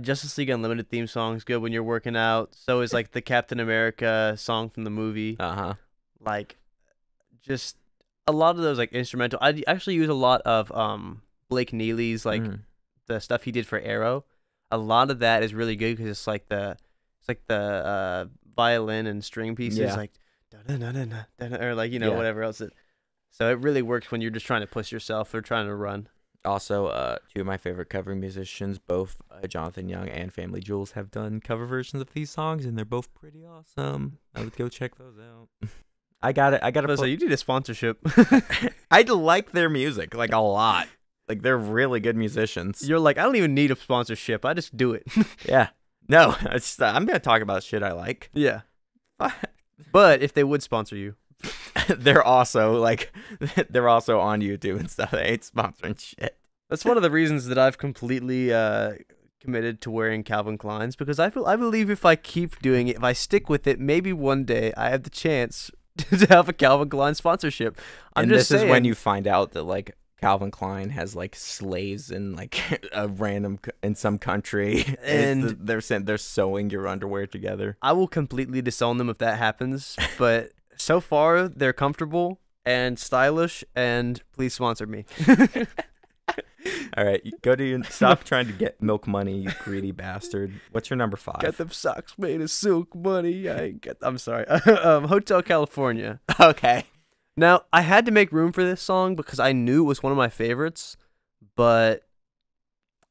Justice League Unlimited theme song's good when you're working out. So is like the Captain America song from the movie. Like, just a lot of those like instrumental. I actually use a lot of Blake Neely's like the stuff he did for Arrow. A lot of that is really good because it's like the violin and string pieces like or like whatever else so it really works when you're just trying to push yourself or trying to run.
Also, 2 of my favorite cover musicians, both Jonathan Young and Family Jewels, have done cover versions of these songs, and they're both pretty awesome. I would go check those out. I got it. I got
So
to.
you need a sponsorship.
I like their music like a lot. Like they're really good musicians.
You're like, I don't even need a sponsorship. I just do it.
Yeah. No, I'm gonna talk about shit I like.
Yeah. But if they would sponsor you,
they're also they're also on YouTube and stuff. They ain't sponsoring shit.
that's one of the reasons that I've completely committed to wearing Calvin Klein's, because I believe if I keep doing it, if I stick with it, maybe one day I have the chance to have a Calvin Klein sponsorship.
And this is when you find out that like Calvin Klein has like slaves in like a random in some country,
and
they're sewing your underwear together.
I will completely disown them if that happens. But so far, they're comfortable and stylish, and please sponsor me.
All right, stop trying to get milk money, you greedy bastard. What's your number 5?
Got them socks made of silk money. I'm sorry. Hotel California.
Okay.
Now, I had to make room for this song because I knew it was one of my favorites, but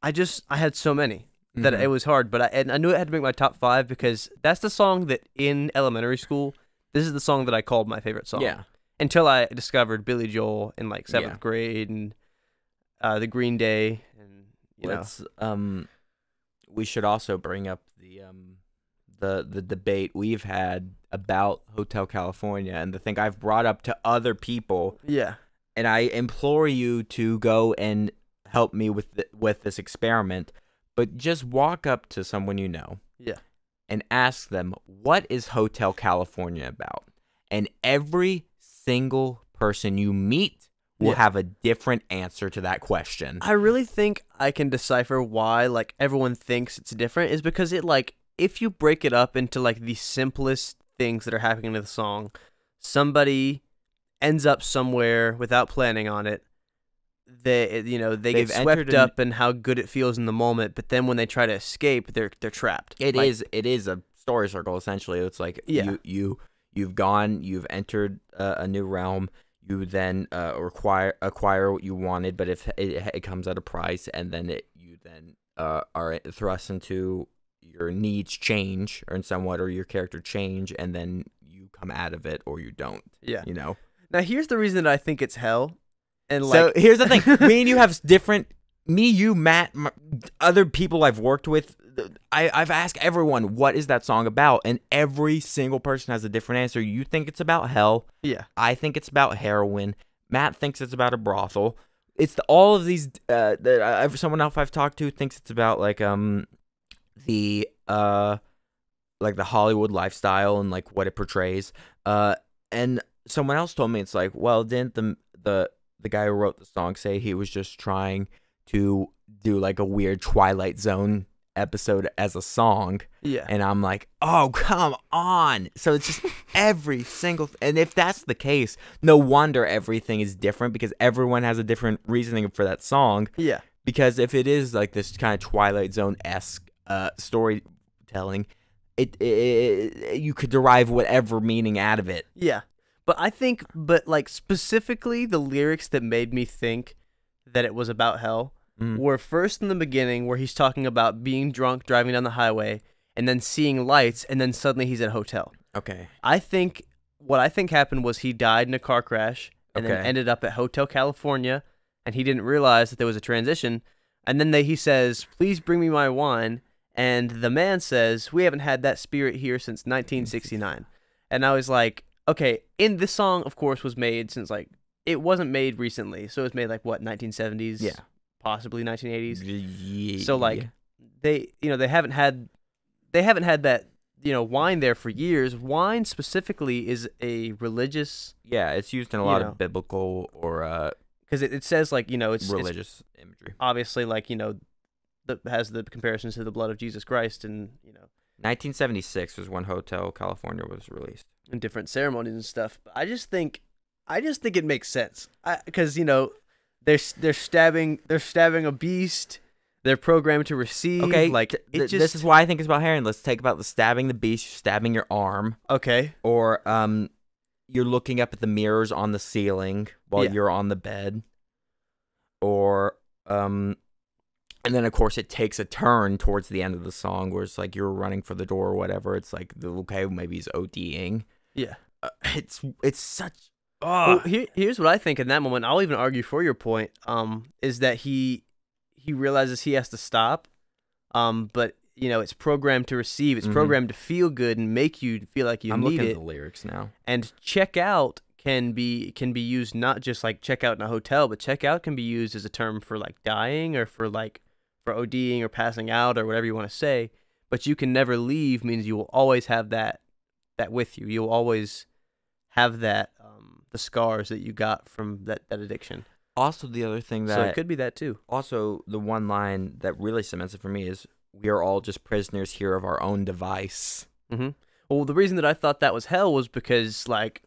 I had so many that it was hard. But I knew it had to make my top 5 because that's the song that in elementary school, this is the song that I called my favorite song.
Yeah.
Until I discovered Billy Joel in like 7th grade and the Green Day, and
Let's we should also bring up the debate we've had about Hotel California and the thing I've brought up to other people.
Yeah.
And I implore you to go and help me with this experiment, but just walk up to someone you know.
Yeah.
And ask them, what is Hotel California about? And every single person you meet will have a different answer to that question.
I really think I can decipher why like everyone thinks it's different is because it like if you break it up into like the simplest things that are happening in the song, somebody ends up somewhere without planning on it. They get swept up in how good it feels in the moment, but then when they try to escape, they're trapped.
It is a story circle essentially. It's like you've entered a new realm. You then acquire what you wanted, but if it comes at a price, and then you are thrust into your needs change or in somewhat, or your character change, and then you come out of it or you don't.
Yeah.
Now
here's the reason that I think it's hell. And
so here's the thing: me and you have different. Me, you, Matt, other people I've worked with. I've asked everyone, what is that song about? And every single person has a different answer. You think it's about hell.
Yeah.
I think it's about heroin. Matt thinks it's about a brothel. It's all of these. Someone else I've talked to thinks it's about like the Hollywood lifestyle and like what it portrays. And someone else told me it's like, well, didn't the guy who wrote the song say he was just trying to do like a weird Twilight Zone episode as a song?
Yeah.
And I'm like, oh, come on. So it's just every single and if that's the case, no wonder everything is different, because everyone has a different reasoning for that song.
Yeah.
Because if it is like this kind of Twilight Zone-esque storytelling, you could derive whatever meaning out of it.
Yeah. But like specifically the lyrics that made me think that it was about hell were first in the beginning where he's talking about being drunk, driving down the highway, and then seeing lights, and then suddenly he's at a hotel.
Okay.
What I think happened was he died in a car crash and then ended up at Hotel California, and he didn't realize that there was a transition. And then he says, "Please bring me my wine." And the man says, "We haven't had that spirit here since 1969. And I was like, okay, in this song, of course, was made since like it wasn't made recently, so it was made like what 1970s, possibly 1980s.
Yeah.
So like they haven't had that wine there for years. Wine specifically is a religious.
Yeah, it's used in a lot of biblical or
because it says like it's
religious imagery.
Obviously, like that has the comparisons to the blood of Jesus Christ, and
1976 was when Hotel California was released.
And different ceremonies and stuff. But I just think it makes sense because they're stabbing a beast. They're programmed to receive.
Okay,
like
this is why I think it's about heroin. Let's take about the stabbing the beast, stabbing your arm.
Okay.
Or you're looking up at the mirrors on the ceiling while you're on the bed. Or and then, of course, it takes a turn towards the end of the song where it's like you're running for the door or whatever. It's like, okay, maybe he's ODing.
Yeah.
it's such.
Well, here's what I think in that moment. I'll even argue for your point. Is that he realizes he has to stop. But it's programmed to receive. It's programmed to feel good and make you feel like you
I'm
need
looking
it.
at the lyrics now.
And check out can be used not just like check out in a hotel, but check out can be used as a term for like dying or for ODing or passing out or whatever you want to say. But you can never leave means you will always have that with you. You'll always have that the scars that you got from that addiction.
Also, the other thing that
So it could be that too.
Also, the one line that really cements it for me is, "We are all just prisoners here of our own device."
Mm-hmm. Well, the reason that I thought that was hell was because like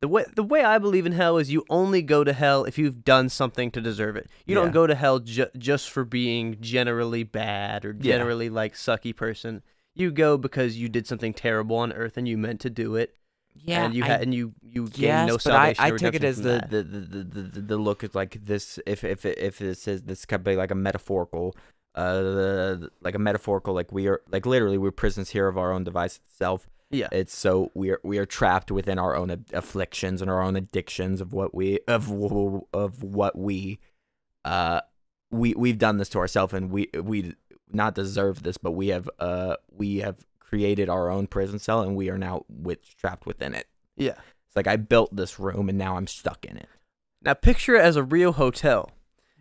the way I believe in hell is you only go to hell if you've done something to deserve it. You don't go to hell just for being generally bad or generally like sucky person. You go because you did something terrible on earth and you meant to do it.
Yeah,
and you gain no salvation.
I
or
took it as
redemption
the look at like this. If it says this could be like a metaphorical, like we are like literally we're prisoners here of our own device itself.
Yeah,
it's so we are trapped within our own afflictions and our own addictions of what we've done this to ourselves, and we not deserve this, but we have created our own prison cell, and we are now trapped within it.
Yeah.
It's like I built this room, and now I'm stuck in it.
Now picture it as a real hotel.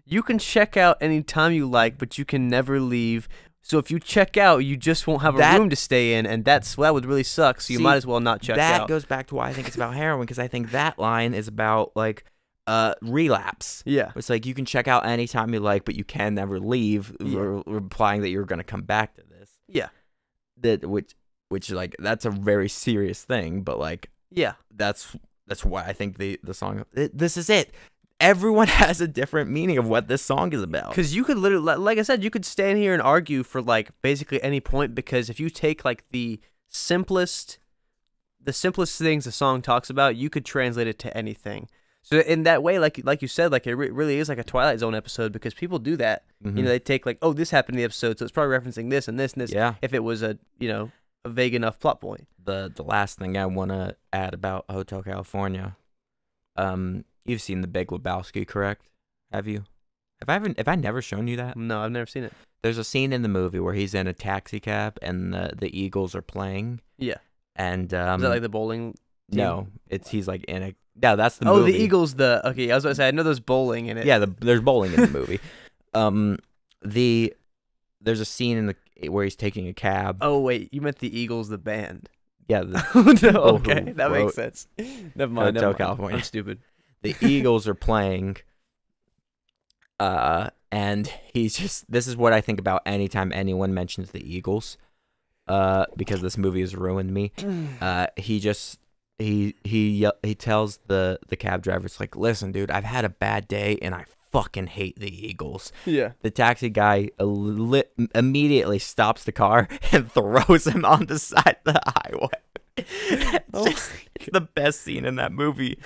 You can check out anytime you like, but you can never leave. So if you check out, you just won't have a room to stay in, and that would really suck, so you might as well not check out.
That goes back to why I think it's about heroin, because I think that line is about, like, relapse.
Yeah.
It's like you can check out anytime you like, but you can never leave, implying that you're going to come back to this.
Yeah.
Which like that's a very serious thing, but like that's why I think the song this is it. Everyone has a different meaning of what this song is about.
Because you could literally, like I said, you could stand here and argue for like basically any point, because if you take like the simplest things the song talks about, you could translate it to anything. So in that way, like you said, like it really is like a Twilight Zone episode, because people do that.
Mm-hmm.
They take like, oh, this happened in the episode, so it's probably referencing this and this and this.
Yeah.
If it was a vague enough plot point.
The last thing I want to add about Hotel California, you've seen The Big Lebowski, correct? Have you? Have I never shown you that?
No, I've never seen it.
There's a scene in the movie where he's in a taxi cab and the Eagles are playing.
Yeah.
And
is that like the bowling team?
No, he's like in a that's the movie.
Oh, the Eagles. Okay, I was about to say I know there's bowling in it.
Yeah, there's bowling in the movie. There's a scene where he's taking a cab.
Oh wait, you meant the Eagles, the band.
Yeah.
No, okay, that makes sense. Never mind.
Hotel California.
I'm stupid.
The Eagles are playing. And he's just. This is what I think about anytime anyone mentions the Eagles. Because this movie has ruined me. He tells the cab driver, it's like, listen, dude, I've had a bad day and I fucking hate the Eagles.
Yeah.
The taxi guy immediately stops the car and throws him on the side of the highway. It's the best scene in that movie.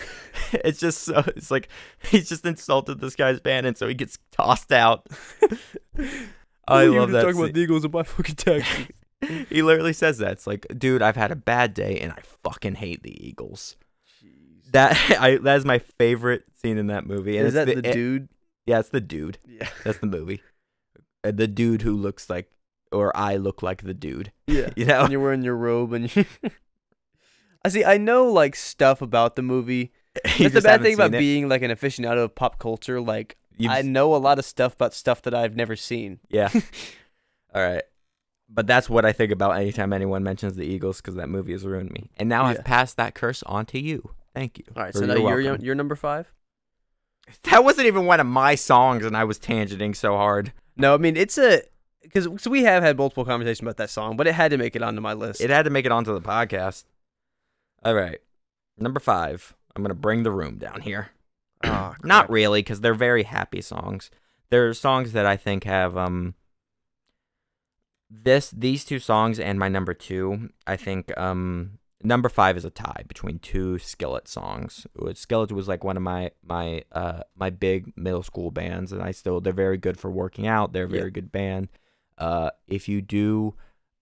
It's just so, it's like, he's just insulted this guy's band, and so he gets tossed out. I love that.
Talking about the Eagles and my fucking taxi.
He literally says that. It's like, dude, I've had a bad day and I fucking hate the Eagles. Jeez. That is my favorite scene in that movie. And
is that the dude?
Yeah, it's the dude.
Yeah.
That's the movie. The dude who looks like, or I look like the dude.
Yeah.
You know?
And you're wearing your robe and you... I know like stuff about the movie. That's the bad thing about being like an aficionado of pop culture. Like, I know a lot of stuff about stuff that I've never seen.
Yeah. All right. But that's what I think about anytime anyone mentions the Eagles, because that movie has ruined me. And now I've passed that curse on to you. Thank you.
All right, so now you're number 5?
That wasn't even one of my songs, and I was tangenting so hard.
No, I mean, it's because we have had multiple conversations about that song, but it had to make it onto my list.
It had to make it onto the podcast. All right. Number 5. I'm going to bring the room down here.
Oh,
not really, because they're very happy songs. They're songs that I think have... These two songs and my number 2, I think number 5 is a tie between two Skillet songs. Skillet was like one of my big middle school bands, and they're very good for working out. They're a very good band. If you do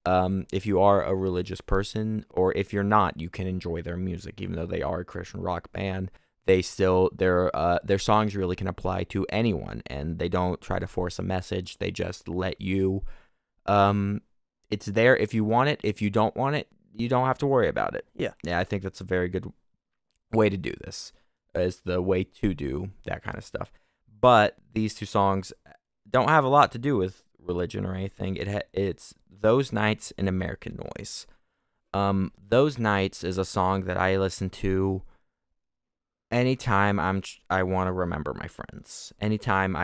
if you are a religious person, or if you're not, you can enjoy their music, even though they are a Christian rock band. They still their songs really can apply to anyone, and they don't try to force a message. They just let you. It's there if you want it. If you don't want it, you don't have to worry about it.
Yeah.
I think that's a very good way to do this. Is the way to do that kind of stuff. But these two songs don't have a lot to do with religion or anything. It's Those Nights and American Noise. Those Nights is a song that I listen to anytime I want to remember my friends. Anytime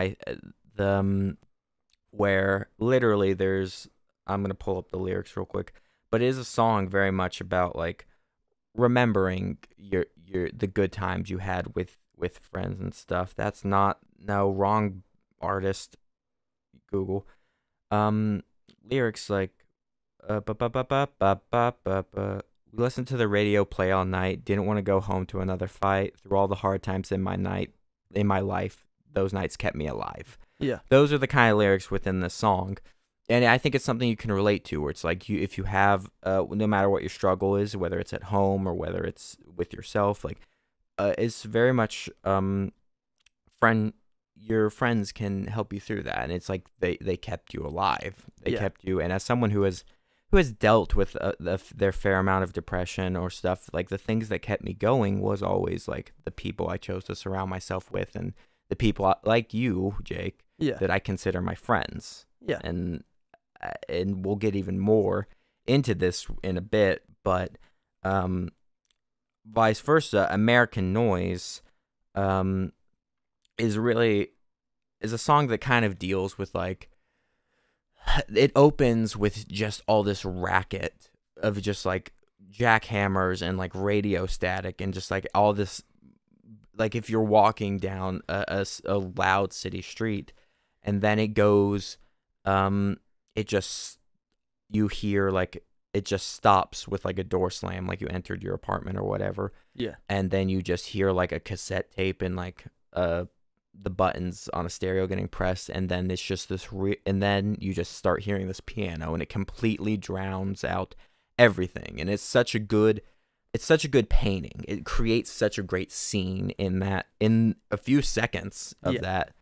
where literally I'm gonna pull up the lyrics real quick, but it is a song very much about like remembering the good times you had with friends and stuff. That's not wrong artist. Google lyrics like ba ba ba ba ba ba ba ba. We listened to the radio play all night. Didn't want to go home to another fight. Through all the hard times in my life, those nights kept me alive.
Yeah.
Those are the kind of lyrics within the song. And I think it's something you can relate to, where it's like if you have, no matter what your struggle is, whether it's at home or whether it's with yourself, like, it's very much, your friends can help you through that. And it's like they kept you alive. They kept you. And as someone who has dealt with their fair amount of depression or stuff, like the things that kept me going was always like the people I chose to surround myself with, and the people like you, Jake, that I consider my friends.
Yeah.
And we'll get even more into this in a bit, but vice versa, American Noise is a song that kind of deals with like, it opens with just all this racket of just like jackhammers and like radio static and just like all this, like if you're walking down a loud city street, and then it goes, you hear like it just stops with like a door slam, like you entered your apartment or whatever.
Yeah.
And then you just hear like a cassette tape and like the buttons on a stereo getting pressed, and then it's just this and then you just start hearing this piano, and it completely drowns out everything. And it's such a good painting. It creates such a great scene in a few seconds of that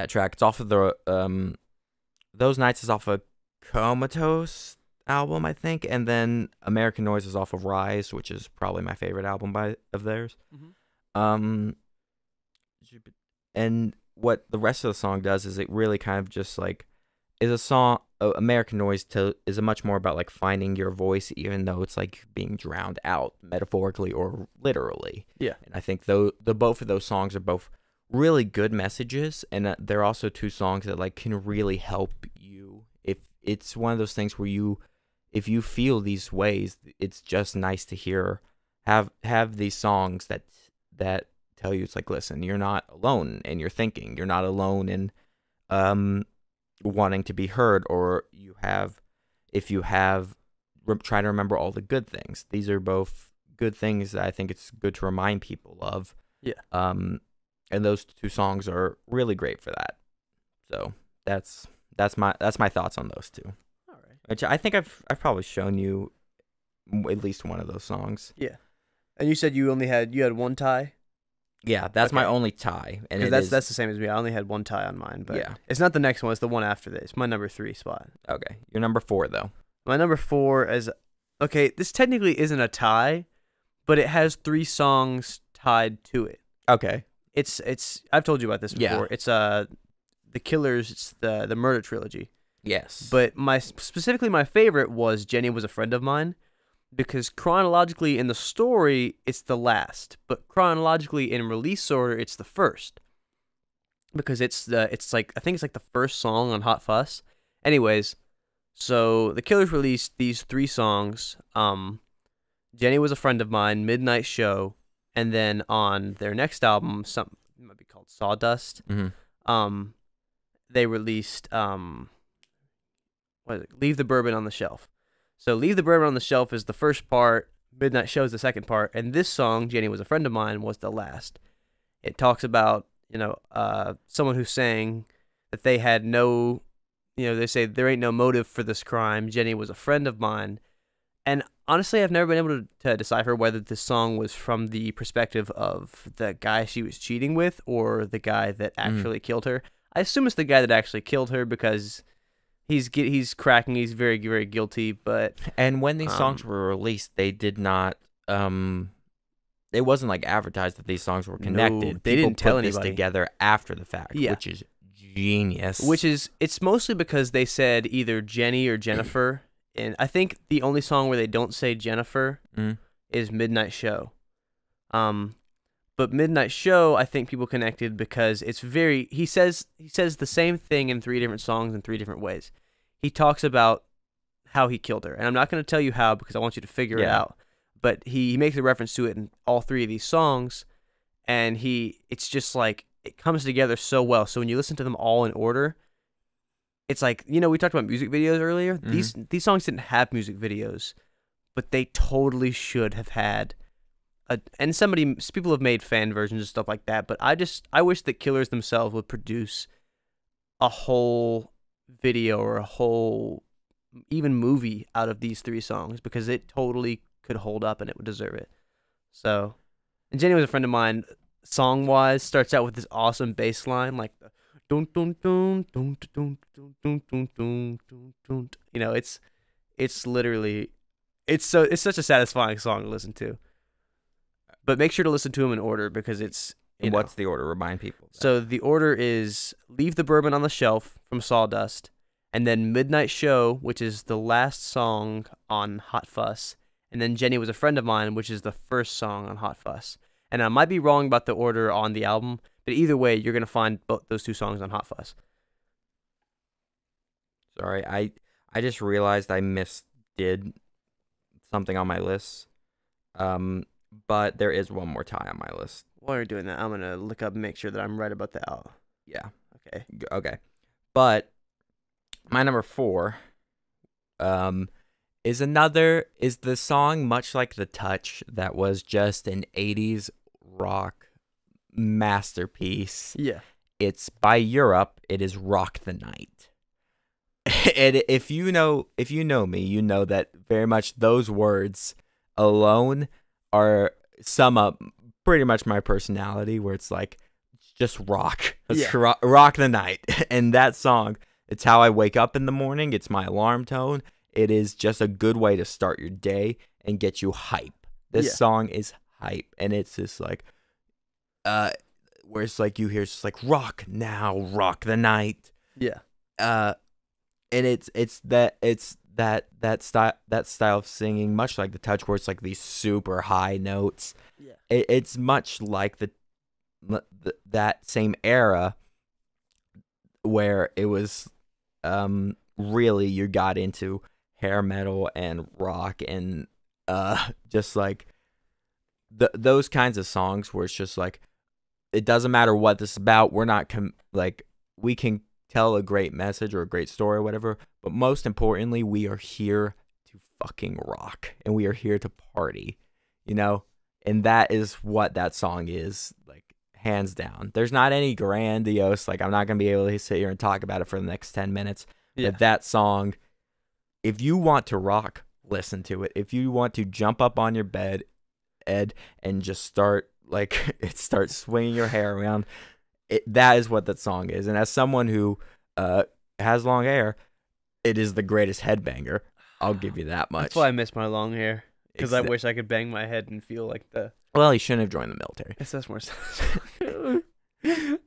track. It's off of the Those Nights is off of Comatose album, I think, and then American Noise is off of Rise, which is probably my favorite album of theirs.
Mm-hmm.
And what the rest of the song does is it really kind of just like is a song. American Noise is a much more about like finding your voice, even though it's like being drowned out metaphorically or literally.
Yeah.
And I think the both of those songs are both really good messages, and they're also two songs that like can really help you if it's one of those things where if you feel these ways, it's just nice to hear have these songs that tell you it's like, listen, you're not alone in your thinking, you're not alone in wanting to be heard, or try to remember all the good things. These are both good things that I think it's good to remind people of.
Yeah.
And those two songs are really great for that. So that's my thoughts on those two.
All right.
Which I think I've probably shown you at least one of those songs.
Yeah. And you said you had one tie?
Yeah, that's my only tie, and
that's the same as me. I only had one tie on mine, but it's not the next one. It's the one after this. My number 3 spot.
Okay, your number 4 though.
My number 4 is okay. This technically isn't a tie, but it has 3 songs tied to it.
Okay,
it's. I've told you about this before.
Yeah.
It's The Killers. It's the Murder Trilogy.
Yes,
But specifically my favorite was Jenny Was a Friend of Mine. Because chronologically in the story, it's the last, but chronologically in release order, it's the first. Because it's like I think it's like the first song on Hot Fuss. Anyways, so the Killers released these 3 songs. Jenny Was a Friend of Mine, Midnight Show, and then on their next album, something might be called Sawdust.
Mm-hmm.
They released Leave the Bourbon on the Shelf. So Leave the Bourbon on the Shelf is the first part, Midnight Show is the second part, and this song, Jenny Was a Friend of Mine, was the last. It talks about, someone who's saying that they had no they say there ain't no motive for this crime. Jenny was a friend of mine. And honestly, I've never been able to decipher whether this song was from the perspective of the guy she was cheating with or the guy that actually killed her. I assume it's the guy that actually killed her because he's cracking. He's very, very guilty. But
and when these songs were released, they did not. It wasn't like advertised that these songs were connected.
No, they didn't tell
this
anybody
together after the fact, which is genius.
It's mostly because they said either Jenny or Jennifer. And I think the only song where they don't say Jennifer is Midnight Show. But Midnight Show, I think people connected because it's very, he says the same thing in 3 different songs in 3 different ways. He talks about how he killed her. And I'm not going to tell you how because I want you to figure it out. But he makes a reference to it in all 3 of these songs. And it's just like, it comes together so well. So when you listen to them all in order, it's like, we talked about music videos earlier. These songs didn't have music videos, but they totally should have had. And people have made fan versions and stuff like that. But I wish that Killers themselves would produce a whole video or a whole even movie out of these 3 songs because it totally could hold up and it would deserve it. So, and Jenny was a friend of mine. Song wise, starts out with this awesome bass line like the. It's literally it's such a satisfying song to listen to. But make sure to listen to them in order because it's
what's the order? Remind people.
So the order is Leave the Bourbon on the Shelf from Sawdust, and then Midnight Show, which is the last song on Hot Fuss, and then Jenny Was a Friend of Mine, which is the first song on Hot Fuss. And I might be wrong about the order on the album, but either way, you're going to find both those 2 songs on Hot Fuss.
Sorry, I just realized I did something on my list. But there is one more tie on my list.
While you're doing that, I'm going to look up and make sure that I'm right about the album.
Yeah.
Okay.
But my number 4 is the song Much Like the Touch that was just an 80s rock masterpiece.
Yeah.
It's by Europe. It is Rock the Night. And if you know me, you know that very much those words alone sum up pretty much my personality, where it's like just rock. Rock the night. And that song, it's how I wake up in the morning. It's my alarm tone. It is just a good way to start your day and get you hype. This song is hype, and it's just like where it's like you hear it's like rock now, rock the night.
Yeah.
And it's that style of singing, much like the Touch, where it's like these super high notes.
Yeah.
It's much like that same era where it was really you got into hair metal and rock and just like those kinds of songs where it's just like it doesn't matter what this is about. We're not we can tell a great message or a great story or whatever, but most importantly, we are here to fucking rock and we are here to party, and that is what that song is, like, hands down. There's not any grandiose, like, I'm not gonna be able to sit here and talk about it for the next 10 minutes. But that song, if you want to rock, listen to it. If you want to jump up on your bed, Ed, and just start swinging your hair around, that is what that song is. And as someone who has long hair, it is the greatest headbanger. I'll give you that much.
That's why I miss my long hair, because I wish I could bang my head and feel like the.
Well, you shouldn't have joined the military.
Yes, that's more sense.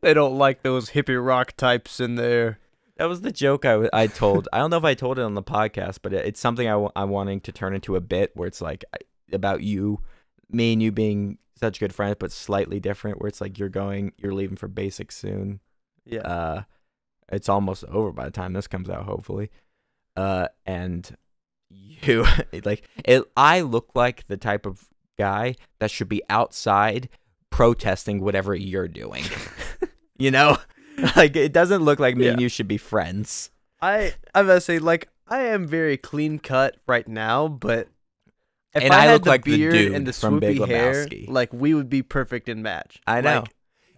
They don't like those hippie rock types in there.
That was the joke I told. I don't know if I told it on the podcast, but it's something I'm wanting to turn into a bit where it's like about me and you being such good friends, but slightly different, where it's like you're leaving for basic soon.
Yeah.
It's almost over by the time this comes out, hopefully. And you I look like the type of guy that should be outside protesting whatever you're doing. Like, it doesn't look like me and you should be friends.
I'm gonna say, like, I am very clean cut right now, but if
I
had
look
the
like the
beard
dude
and the
from Big
swoopy hair,
Lebowski.
like, we would be perfect in match.
I know.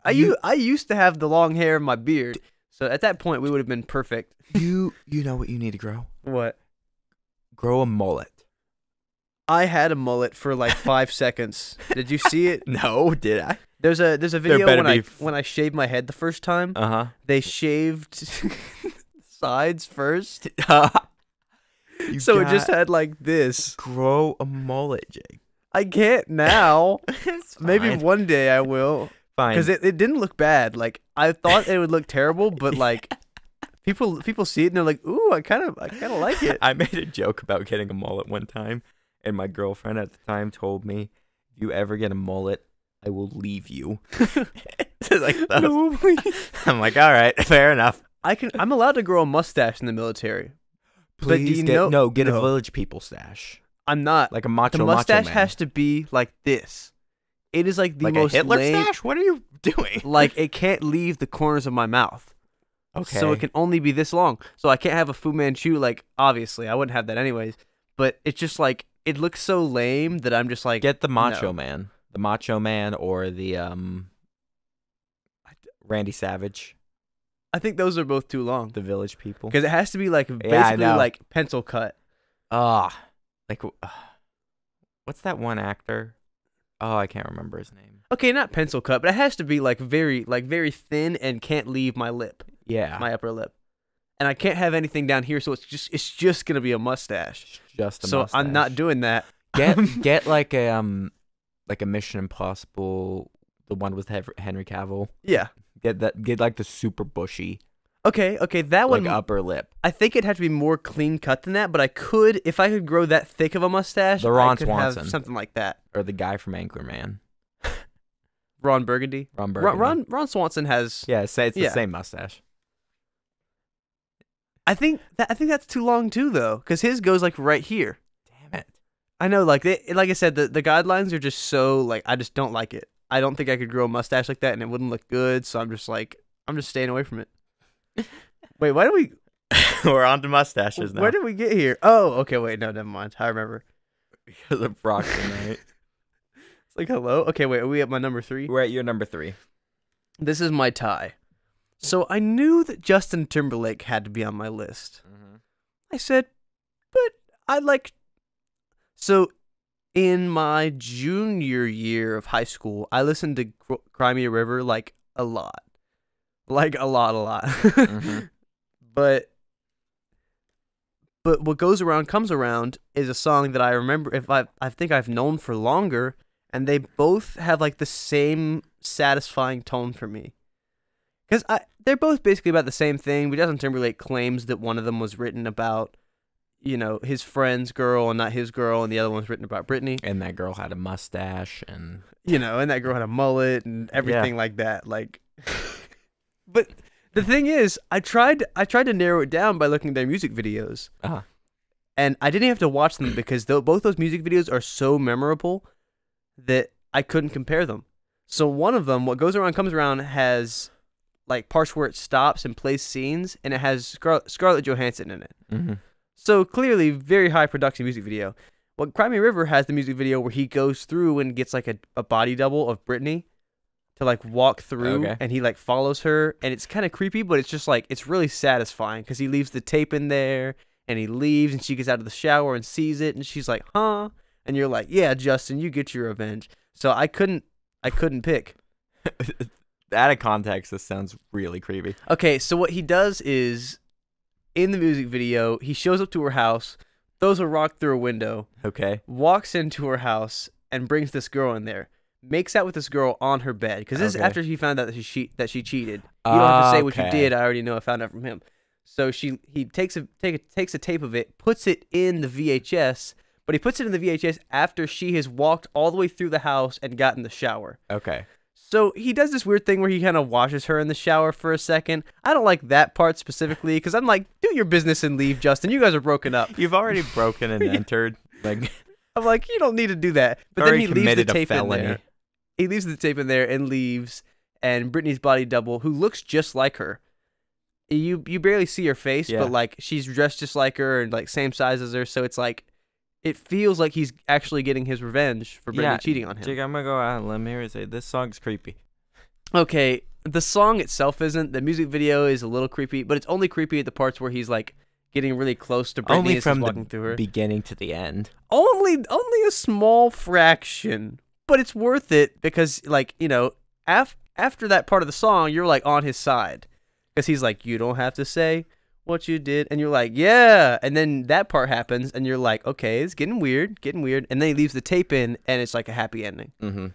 Like, I used to have the long hair and my beard, So at that point, we would have been perfect.
You know what you need to grow?
What?
Grow a mullet.
I had a mullet for like 5 seconds. Did you see it?
No, did I?
There's a video
better
when I shaved my head the first time.
Uh-huh.
They shaved sides first,
You
so it
got-
just had like this.
grow a mullet, Jake.
I can't now.
It's
Maybe
fine.
one day I will,
Fine.
because it didn't look bad. Like I thought it would look terrible, but like people see it and they're like, "Ooh, I kind of like it."
I made a joke about getting a mullet one time, and my girlfriend at the time told me, "If you ever get a mullet, I will leave you." Like that was-
No, please.
I'm like, all right, fair enough.
I'm allowed to grow a mustache in the military. But do
Please
you
get
know-
get a
no.
Village People stash,
I'm not.
like a macho
The mustache
man.
has to be like this. It is like the
like
most
a Hitler
lame.
stash. What are you doing?
Like it can't leave the corners of my mouth.
Okay.
So it can only be this long. So I can't have a Fu Manchu. Like obviously, I wouldn't have that anyways. But it's just like it looks so lame that I'm just like
get the Macho
no.
Man, or the Randy Savage,
I think those are both too long
the Village People.
because it has to be like
I
basically
know.
like pencil cut.
Like what's that one actor? Oh, I can't remember his name.
Okay, not pencil cut, but it has to be like very thin and can't leave my lip,
Yeah,
my upper lip. And I can't have anything down here, so it's just gonna be a mustache.
just a
So
mustache.
I'm not doing that.
Get like a Mission Impossible, the one with Henry Cavill.
Yeah.
Get like the super bushy,
Okay, that
like
one.
upper lip.
I think it'd have to be more clean cut than that, but I could, if I could grow that thick of a mustache,
The Ron
I could have
Swanson.
something like that.
Or the guy from Anchorman,
Ron Burgundy.
Ron Burgundy.
Ron Swanson has.
Yeah, it's the
Yeah.
same mustache.
I think that's too long too, though, because his goes like right here.
Damn it.
I know, like like I said, the guidelines are just so like I just don't like it. I don't think I could grow a mustache like that, and it wouldn't look good. So I'm just staying away from it. Wait, why do we?
We're on to mustaches now.
Where did we get here? Oh, okay. Wait, no, never mind. I remember.
Because of Brockton, right?
It's like hello. Okay, wait. Are we at my number 3?
We're at your number 3.
This is my tie. So I knew that Justin Timberlake had to be on my list. I said, but I like. So, in my junior year of high school, I listened to Cry Me a River like a lot. Like a lot.
Mhm.
But what goes around comes around is a song that I remember. I think I've known for longer, and they both have like the same satisfying tone for me. Because they're both basically about the same thing, but Justin Timberlake claims that one of them was written about, his friend's girl and not his girl, and the other one was written about Britney.
And that girl had a mustache and
And that girl had a mullet and everything like that. Like, but the thing is, I tried to narrow it down by looking at their music videos,
uh-huh.
and I didn't have to watch them because both those music videos are so memorable that I couldn't compare them. So one of them, What Goes Around Comes Around, has like parts where it stops and plays scenes, and it has Scarlett Johansson in it.
Mm-hmm.
So clearly, very high production music video. Well, Cry Me a River has the music video where he goes through and gets like a body double of Britney to like walk through,
Okay.
and he like follows her, and it's kind of creepy, but it's just like it's really satisfying because he leaves the tape in there, and he leaves, and she gets out of the shower and sees it, and she's like, "Huh?" And you're like, "Yeah, Justin, you get your revenge." So I couldn't pick.
Out of context, this sounds really creepy.
Okay, so what he does is, in the music video, he shows up to her house, throws a rock through a window,
Okay.
walks into her house, and brings this girl in there. Makes out with this girl on her bed, because this is
Okay.
after he found out that she cheated. You don't have to say what you
Okay.
did. I already know. I found out from him. So he takes a tape of it, puts it in the VHS, but he puts it in the VHS after she has walked all the way through the house and got in the shower.
Okay.
So he does this weird thing where he kind of washes her in the shower for a second. I don't like that part specifically because I'm like, do your business and leave, Justin. You guys are broken up.
You've already broken and entered. Like,
I'm like, you don't need to do that. But then
already
he leaves the
committed a
tape in
felony.
there. He leaves the tape in there and leaves. And Britney's body double, who looks just like her. You barely see her face,
Yeah.
but like she's dressed just like her and like same size as her. So it's like, it feels like he's actually getting his revenge for Britney cheating on him.
Jake, I'm gonna go out on a limb here and say this song's creepy.
Okay, The song itself isn't. The music video is a little creepy, but it's only creepy at the parts where he's like getting really close to Britney
Only
as
from
he's
the
walking through her.
beginning to the end.
Only a small fraction, but it's worth it because, like, you know, after that part of the song, you're like on his side because he's like, you don't have to say what you did, and you're like, yeah, and then that part happens, and you're like, okay, it's getting weird, and then he leaves the tape in, and it's like a happy ending.
Mm-hmm.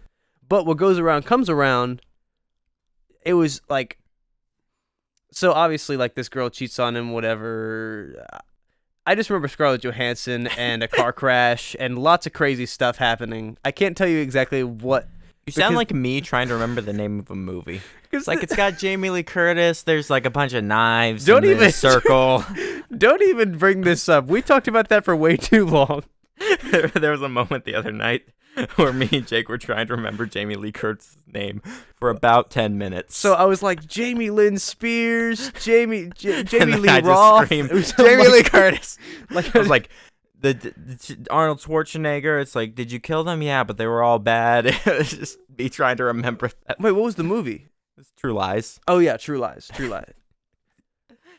But what goes around comes around. It was like, so obviously, like, this girl cheats on him, whatever. I just remember Scarlett Johansson and a car crash and lots of crazy stuff happening. I can't tell you exactly what.
You sound like me trying to remember the name of a movie. It's like it's got Jamie Lee Curtis. There's like a bunch of knives.
Don't
in
even
the circle.
Don't even bring this up. We talked about that for way too long.
There was a moment the other night where me and Jake were trying to remember Jamie Lee Curtis' name for about 10 minutes.
So I was like, Jamie Lynn Spears, Jamie
And
Lee
I just
Roth,
screamed,
It was
Jamie
like-
Lee Curtis.
Like
I was like, the Arnold Schwarzenegger. It's like, did you kill them? Yeah, but they were all bad. It was just me trying to remember that.
wait, what was the movie?
It's True Lies.
Oh yeah, True Lies.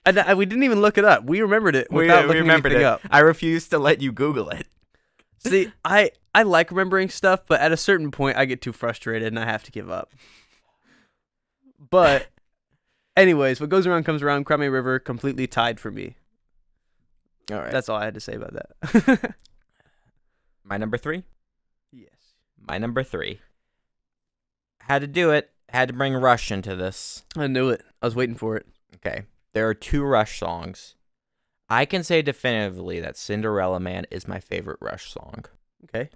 And we didn't even look it up. We remembered it without looking anything up.
I refused to let you Google it.
See, I like remembering stuff, but at a certain point, I get too frustrated and I have to give up. But, anyways, what goes around comes around. Cry Me a River, completely tied for me.
All right.
That's all I had to say about that.
My number 3.
Yes.
My number 3. Had to do it. Had to bring Rush into this.
I knew it. I was waiting for it.
Okay. There are 2 Rush songs. I can say definitively that Cinderella Man is my favorite Rush song.
Okay.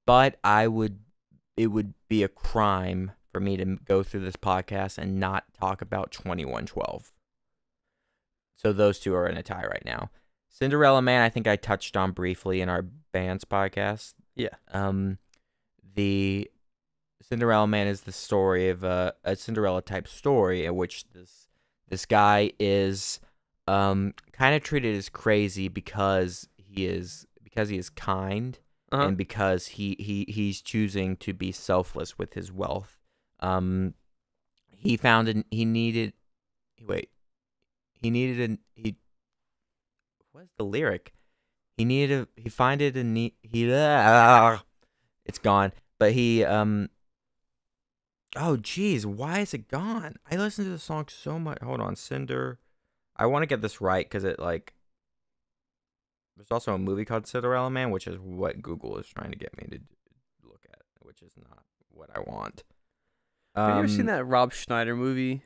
But it would be a crime for me to go through this podcast and not talk about 2112. So those 2 are in a tie right now. Cinderella Man, I think I touched on briefly in our band's podcast.
Yeah.
The Cinderella Man is the story of a Cinderella type story in which this guy is kind of treated as crazy because he is kind and because he's choosing to be selfless with his wealth. What's the lyric? It's gone. But he oh geez, why is it gone? I listened to the song so much. Hold on, Cinder. I want to get this right because it like. There's also a movie called Cinderella Man, which is what Google is trying to get me to look at, which is not what I want.
Have you ever seen that Rob Schneider movie?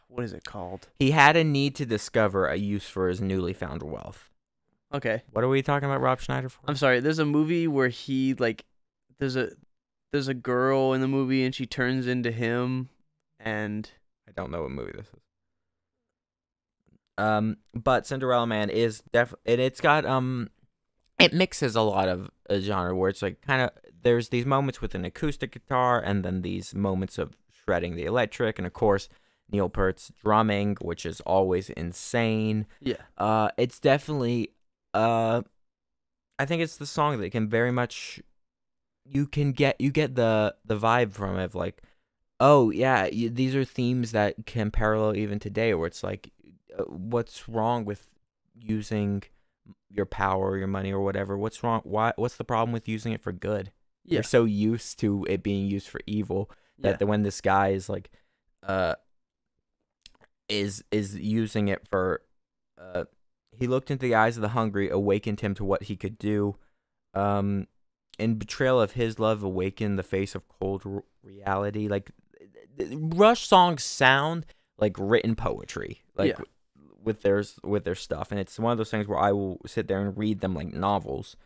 What is it called?
He had a need to discover a use for his newly found wealth.
Okay.
What are we talking about Rob Schneider for?
I'm sorry. There's a movie where he like there's a girl in the movie and she turns into him and
I don't know what movie this is. But Cinderella Man is definitely, it's got it mixes a lot of a genre where it's like kind of there's these moments with an acoustic guitar and then these moments of shredding the electric, and of course Neil Peart's drumming, which is always insane.
yeah.
It's definitely I think it's the song that can very much you get the vibe from it of like, oh yeah, these are themes that can parallel even today, where it's like, what's wrong with using your power or your money or whatever? What's wrong? What's the problem with using it for good?
Yeah.
You're so used to it being used for evil that when this guy is like, is using it for, he looked into the eyes of the hungry, awakened him to what he could do. In betrayal of his love, awakened the face of cold reality. Like, Rush songs sound like written poetry, like with their stuff, and it's one of those things where I will sit there and read them like novels.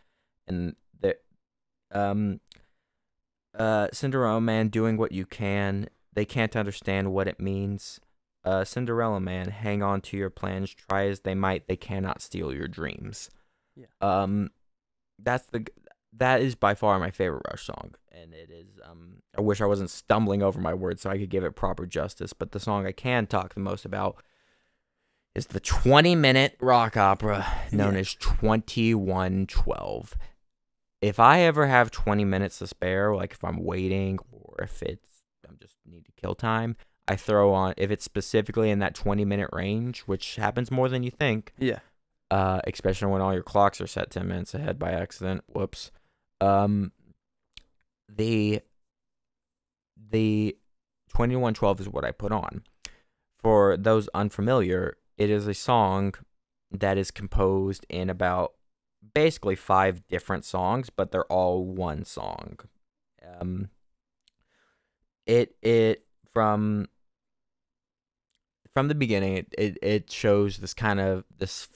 And the Cinderella Man, doing what you can, they can't understand what it means. Cinderella Man, hang on to your plans, try as they might, they cannot steal your dreams. That is by far my favorite Rush song, and it is I wish I wasn't stumbling over my words so I could give it proper justice, but the song I can talk the most about is the 20-minute rock opera known as 2112. If I ever have 20 minutes to spare, like if I'm waiting or if it's I'm just need to kill time, I throw on, if it's specifically in that 20-minute range, which happens more than you think.
Yeah.
Especially when all your clocks are set 10 minutes ahead by accident. Whoops. The 2112 is what I put on. For those unfamiliar, it is a song that is composed in about basically 5 different songs, but they're all one song. It from the beginning, it shows this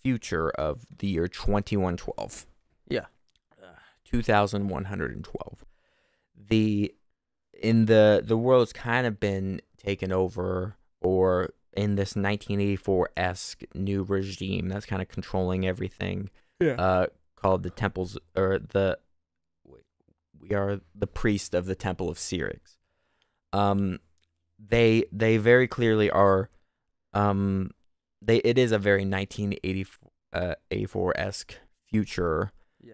future of the year 2112.
Yeah.
2112. The world's kind of been taken over, or in this 1984-esque new regime that's kind of controlling everything.
Yeah.
Called the temples, or we are the priest of the Temple of Syrinx. They very clearly are. It is a very 1984-esque future.
Yeah.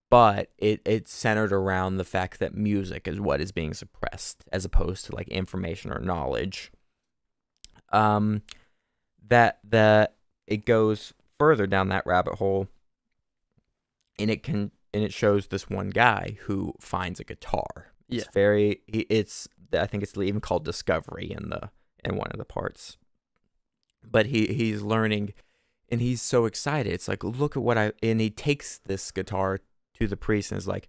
But it's centered around the fact that music is what is being suppressed, as opposed to like information or knowledge. That it goes further down that rabbit hole, and it shows this one guy who finds a guitar.
Yeah.
I think it's even called Discovery in one of the parts. But he's learning, and he's so excited. It's like, look at and he takes this guitar to the priest and is like,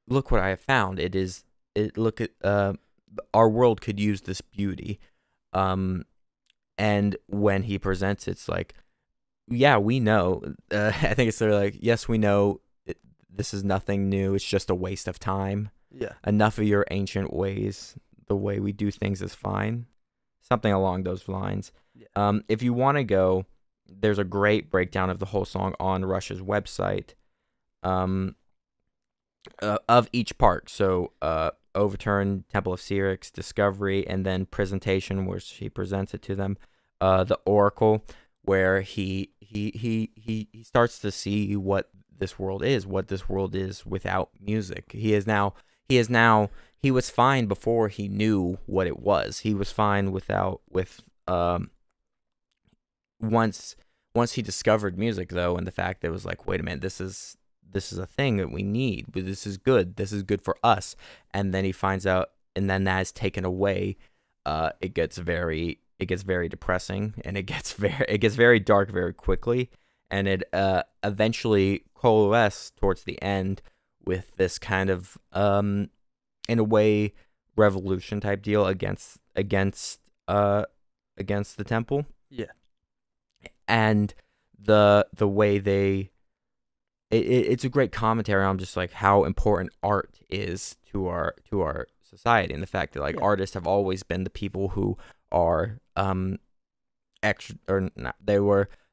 look what I have found. Look at our world could use this beauty. And when he presents, it's like, yeah, we know. I think it's sort of like, yes, we know. This is nothing new. It's just a waste of time.
Yeah.
Enough of your ancient ways. The way we do things is fine. Something along those lines.
Yeah.
If you want to go, there's a great breakdown of the whole song on Rush's website. Of each part. So, Overturn, Temple of Syrinx, Discovery, and then Presentation, where she presents it to them. The Oracle, where he starts to see what this world is without music. He was fine before he knew what it was. He was fine once he discovered music, though, and the fact that it was like, wait a minute, this is a thing that we need. This is good. This is good for us. And then he finds out, and then that is taken away. It gets very depressing, and it gets very dark very quickly, and it eventually coalesces towards the end with this kind of in a way revolution type deal against the temple.
Yeah.
And the way it's a great commentary on just like how important art is to our society, and the fact that like artists have always been the people who are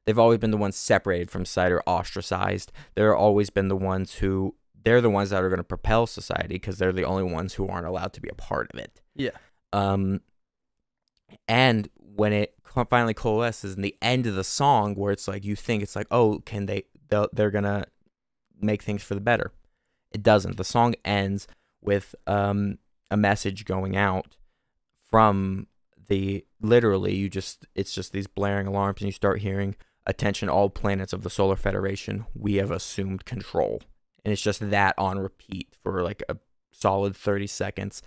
they've always been the ones separated from society or ostracized. They're always been the ones they're the ones that are going to propel society, because they're the only ones who aren't allowed to be a part of it.
Yeah.
And when it finally coalesces in the end of the song, where it's like, you think it's like, oh, they're gonna make things for the better. It doesn't. The song ends with a message going out from it's just these blaring alarms, and you start hearing, attention all planets of the Solar Federation, we have assumed control. And it's just that on repeat for like a solid 30 seconds.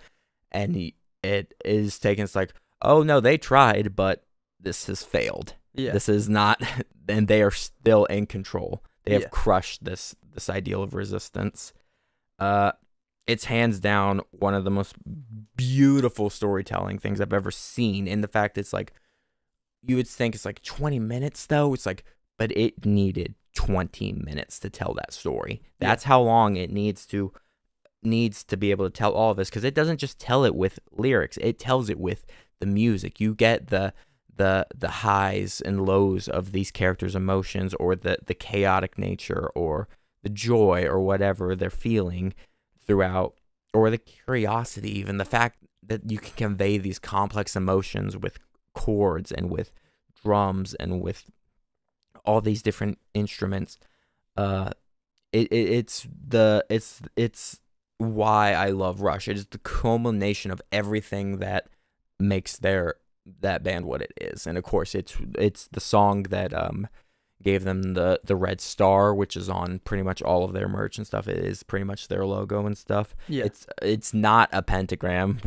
And it is taken, it's like, oh no, they tried, but this has failed.
Yeah.
This is not, and they are still in control. They have crushed this ideal of resistance. It's hands down one of the most beautiful storytelling things I've ever seen. In the fact it's like, you would think it's like 20 minutes though. It's like, but it needed 20 minutes to tell that story. That's how long it needs to be able to tell all of this, because it doesn't just tell it with lyrics. It tells it with the music. You get the highs and lows of these characters' emotions, or the chaotic nature, or the joy, or whatever they're feeling throughout, or the curiosity, even the fact that you can convey these complex emotions with chords and with drums and with all these different instruments. It's why I love Rush. It is the culmination of everything that makes that band what it is. And of course, it's the song that gave them the red star, which is on pretty much all of their merch and stuff. It is pretty much their logo and stuff.
Yeah.
It's not a pentagram.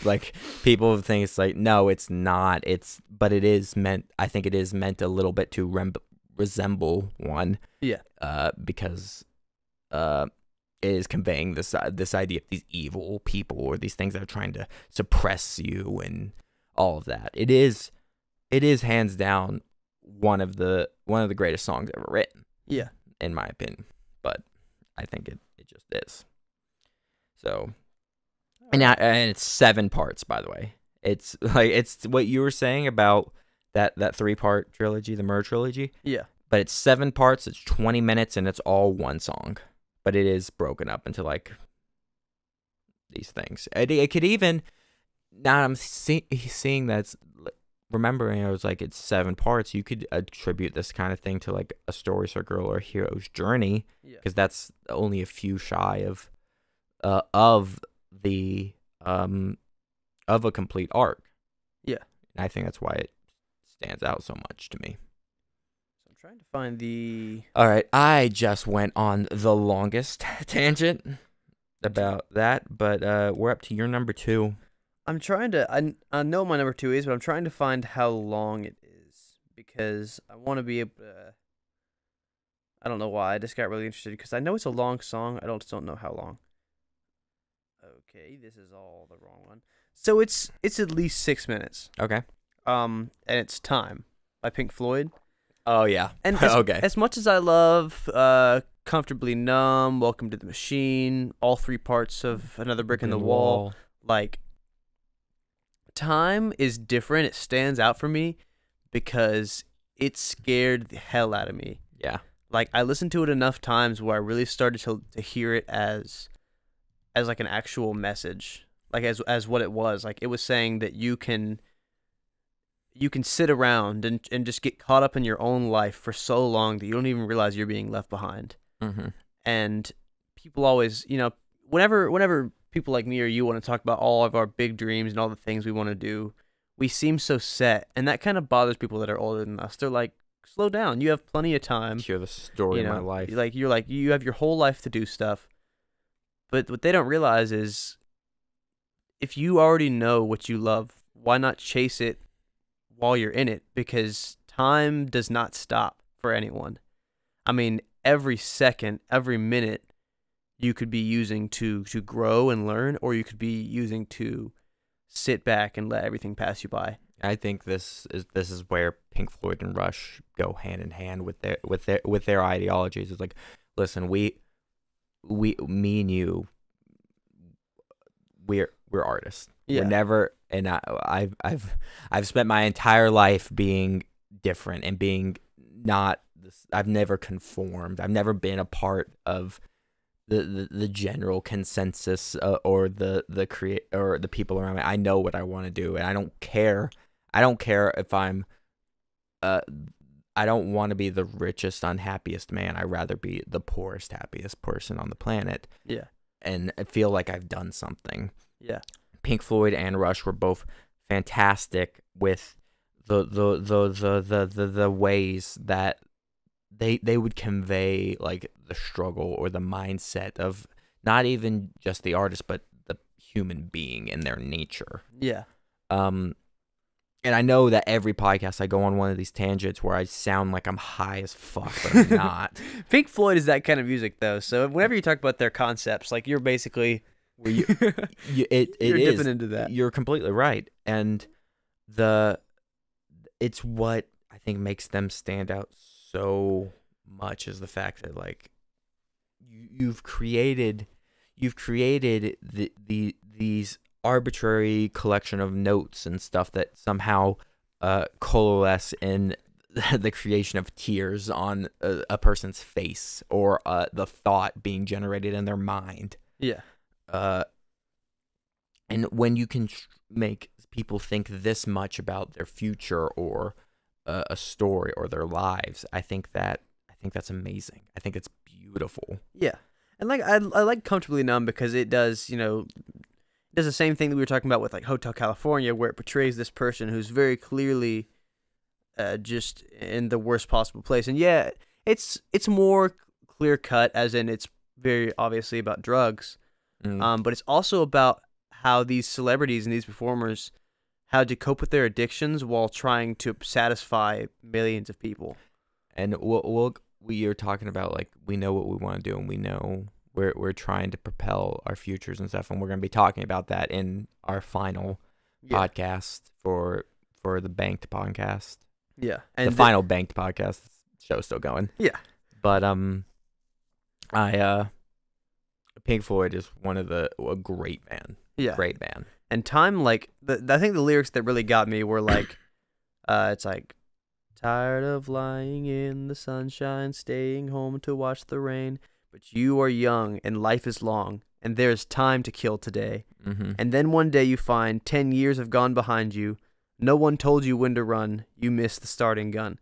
Like people think it's like, no, it's not. But it is meant. I think it is meant a little bit to resemble one.
Yeah.
Because it is conveying this idea of these evil people or these things that are trying to suppress you and all of that. It is hands down one of the greatest songs ever written.
Yeah.
In my opinion. But I think it just is. So and it's 7 parts, by the way. It's like it's what you were saying about that 3-part trilogy, the Myrrh trilogy.
Yeah.
But it's 7 parts, it's 20 minutes, and it's all one song. But it is broken up into like these things. It could even now I'm seeing that's remembering I was like it's 7 parts. You could attribute this kind of thing to like a story circle or a hero's journey, because that's only a few shy of the of a complete arc.
Yeah,
and I think that's why it stands out so much to me.
So I'm trying to find the.
All right, I just went on the longest tangent about that, but we're up to your number 2.
I'm trying to. I know my number 2 is, but I'm trying to find how long it is because I want to be able to. I don't know why. I just got really interested because I know it's a long song. I don't know how long. Okay, this is all the wrong one. So it's at least 6 minutes.
Okay.
And it's Time by Pink Floyd.
Oh yeah.
And as much as I love Comfortably Numb, Welcome to the Machine, all 3 parts of Another Brick in the Wall, like Time is different. It stands out for me because it scared the hell out of me.
Yeah.
Like I listened to it enough times where I really started to hear it as like an actual message, like as what it was. Like it was saying that you can sit around and just get caught up in your own life for so long that you don't even realize you're being left behind.
Mm-hmm.
And people always, whenever people like me or you want to talk about all of our big dreams and all the things we want to do, we seem so set, and that kind of bothers people that are older than us. They're like, slow down, you have plenty of time.
Hear the story of my life.
Like you have your whole life to do stuff. But what they don't realize is if you already know what you love, why not chase it while you're in it? Because time does not stop for anyone. I mean, every second, every minute you could be using to grow and learn, or you could be using to sit back and let everything pass you by.
I think this is where Pink Floyd and Rush go hand in hand with their ideologies. It's like, listen, me and you, we're artists.
Yeah.
We're never, and I've spent my entire life being different and being not this. I've never conformed. I've never been a part of the general consensus or the people around me. I know what I want to do, and I don't care. I don't care if I'm. I don't want to be the richest, unhappiest man. I'd rather be the poorest, happiest person on the planet.
Yeah.
And I feel like I've done something.
Yeah.
Pink Floyd and Rush were both fantastic with the ways that they would convey like the struggle or the mindset of not even just the artist but the human being and their nature.
Yeah.
And I know that every podcast I go on one of these tangents where I sound like I'm high as fuck, but I'm not.
Pink Floyd is that kind of music though. So whenever you talk about their concepts, like you're basically
you're
dipping into that.
You're completely right. And it's what I think makes them stand out so much is the fact that like you've created these arbitrary collection of notes and stuff that somehow coalesce in the creation of tears on a person's face or the thought being generated in their mind.
Yeah.
And when you can make people think this much about their future or a story or their lives, I think that's amazing. I think it's beautiful.
Yeah. And like I like Comfortably Numb because it does, it does the same thing that we were talking about with like Hotel California, where it portrays this person who's very clearly just in the worst possible place. And yeah, it's more clear cut, as in it's very obviously about drugs. But it's also about how these celebrities and these performers how to cope with their addictions while trying to satisfy millions of people.
And we are talking about, like, we know what we want to do, and we know we're trying to propel our futures and stuff, and we're going to be talking about that in our final podcast for the Banked podcast.
Yeah,
and the final Banked podcast show's still going.
Yeah,
but Pink Floyd is a great band.
Yeah,
great band.
And Time, like I think the lyrics that really got me were like, it's like, tired of lying in the sunshine, staying home to watch the rain, but you are young and life is long, and there's time to kill today.
Mm-hmm.
And then one day you find 10 years have gone behind you. No one told you when to run. You missed the starting gun.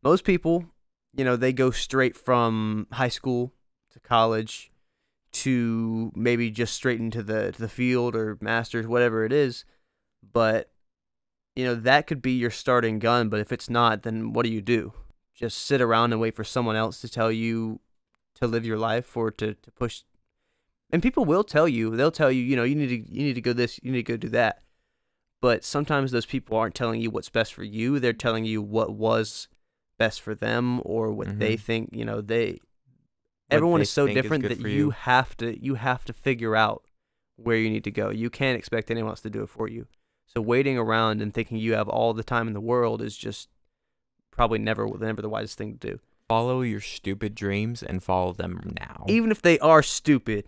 Most people, they go straight from high school to college to maybe just straight into the field or master's, whatever it is. But, that could be your starting gun. But if it's not, then what do? Just sit around and wait for someone else to tell you to live your life or to push. And people will tell you. They'll tell you, you need to go this, you need to go do that. But sometimes those people aren't telling you what's best for you. They're telling you what was best for them or what they think, everyone is so different that you have to figure out where you need to go. You can't expect anyone else to do it for you. So waiting around and thinking you have all the time in the world is just probably never the wisest thing to do.
Follow your stupid dreams and follow them now.
Even if they are stupid.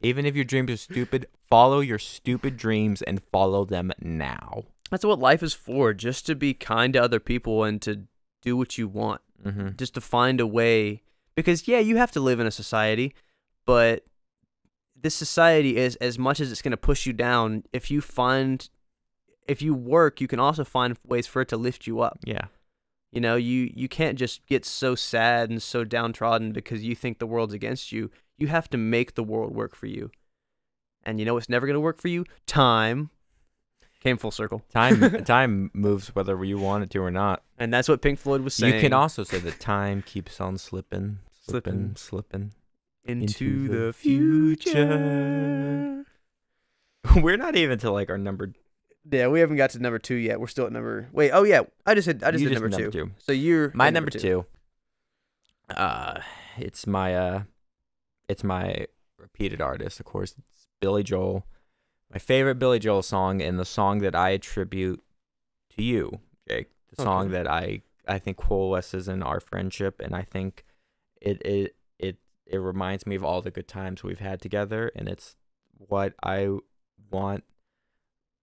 Even if your dreams are stupid, follow your stupid dreams and follow them now.
That's what life is for, just to be kind to other people and to do what you want.
Mm-hmm.
Just to find a way. Because, yeah, you have to live in a society, but this society is, as much as it's going to push you down, if you work, you can also find ways for it to lift you up.
Yeah.
You can't just get so sad and so downtrodden because you think the world's against you. You have to make the world work for you. And what's never going to work for you? Time. Came full circle.
Time moves whether you want it to or not.
And that's what Pink Floyd was saying.
You can also say that time keeps on slipping
into the future.
We're not even to like our number.
Yeah, we haven't got to number 2 yet. We're still at number. Wait, oh yeah, I just did number two. So you're
my number two. It's my repeated artist, of course. It's Billy Joel. My favorite Billy Joel song, and the song that I attribute to you, Jake. The song that I think coalesces in our friendship, and I think it reminds me of all the good times we've had together, and it's what I want.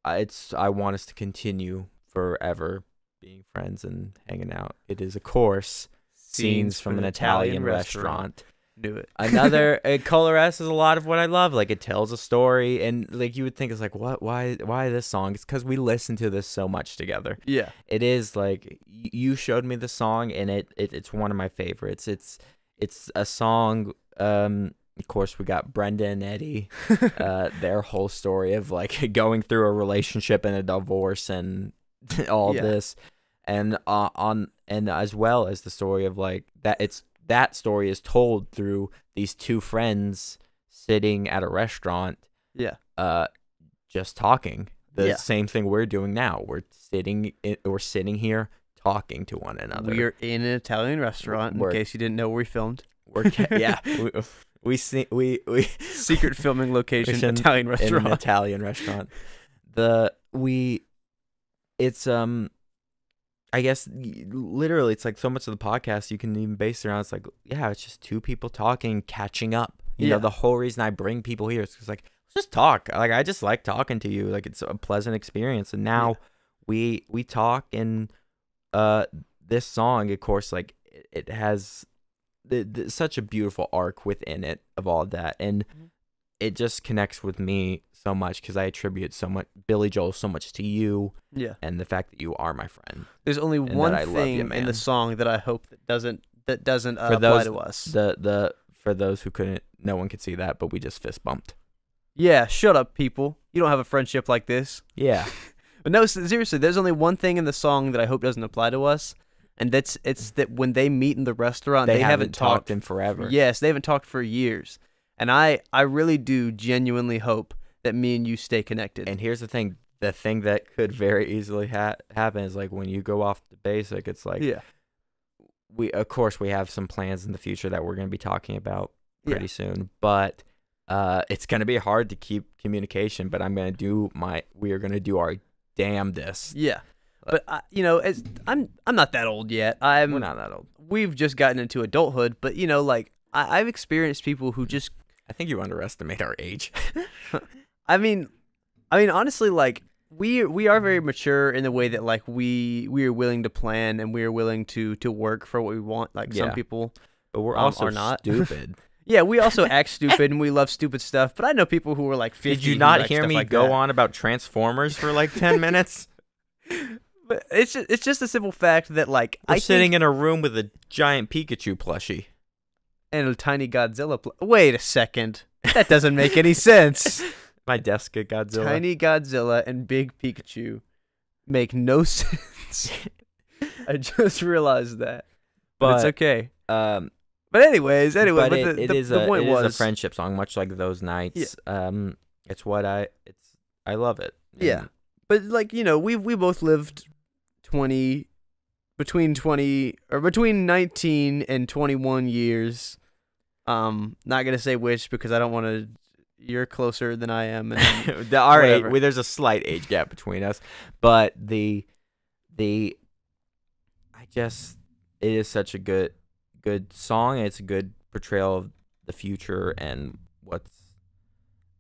I want us to continue forever being friends and hanging out. It is, of course, Scenes from an Italian Restaurant.
Knew it.
Another Coalesce is a lot of what I love. Like, it tells a story, and like you would think it's like, what? Why this song? It's because we listen to this so much together.
Yeah,
it is like you showed me the song, and it's one of my favorites. It's a song. Of course, we got Brenda and Eddie, their whole story of like going through a relationship and a divorce and all this, and and as well as the story of like that story is told through these two friends sitting at a restaurant, just talking. The same thing we're doing now. We're sitting here talking to one another.
We are in an Italian restaurant. In case you didn't know where we filmed.
We
secret filming location, Italian restaurant.
In an Italian restaurant. I guess literally it's like so much of the podcast you can even base around. It's like, it's just two people talking, catching up. You know, the whole reason I bring people here is because like, let's just talk. Like, I just like talking to you. Like, it's a pleasant experience. And now we talk, and this song, of course, like it has such a beautiful arc within it of all that, and it just connects with me so much because I attribute so much Billy Joel so much to you, and the fact that you are my friend.
There's only one thing in the song that I hope that doesn't apply to us.
for those who couldn't, no one could see that, but we just fist bumped.
Yeah, shut up, people. You don't have a friendship like this.
Yeah.
But no, seriously, there's only one thing in the song that I hope doesn't apply to us, and it's that when they meet in the restaurant,
They
they
haven't talked in forever.
Yes, they haven't talked for years. And I really do genuinely hope that me and you stay connected.
And here's the thing that could very easily happen is like when you go off the basic, it's like
yeah.
we have some plans in the future that we're going to be talking about pretty
Yeah.
soon, but it's going to be hard to keep communication, but we are going to do our damnedest.
Yeah. But I'm not that old yet.
We're not that old.
We've just gotten into adulthood, but like I've experienced people who just
I think you underestimate our age.
I mean honestly, like we are very mature in the way that like we are willing to plan and we are willing to work for what we want. Like some
Yeah.
people
But we're also
are not
stupid.
Yeah, we also act stupid and we love stupid stuff. But I know people who are like 50.
Did you
who
not
like
hear
stuff
me
like
go
that.
on about Transformers for like 10 minutes?
But it's just a simple fact that like
We're sitting in a room with a giant Pikachu plushie.
and a tiny Godzilla. Wait a second, that doesn't make any sense.
My desk at Godzilla.
Tiny Godzilla and big Pikachu make no sense. I just realized that, but it's okay.
Um,
But anyways,
but
the point
it
was
is a friendship song, much like Those Nights. It's what I love it.
Yeah.
And
But like we both lived between 19 and 21 years. Not gonna say which because I don't want to. You're closer than I am. And
our age,
whatever.
there's a slight age gap between us, but it is such a good song. And it's a good portrayal of the future and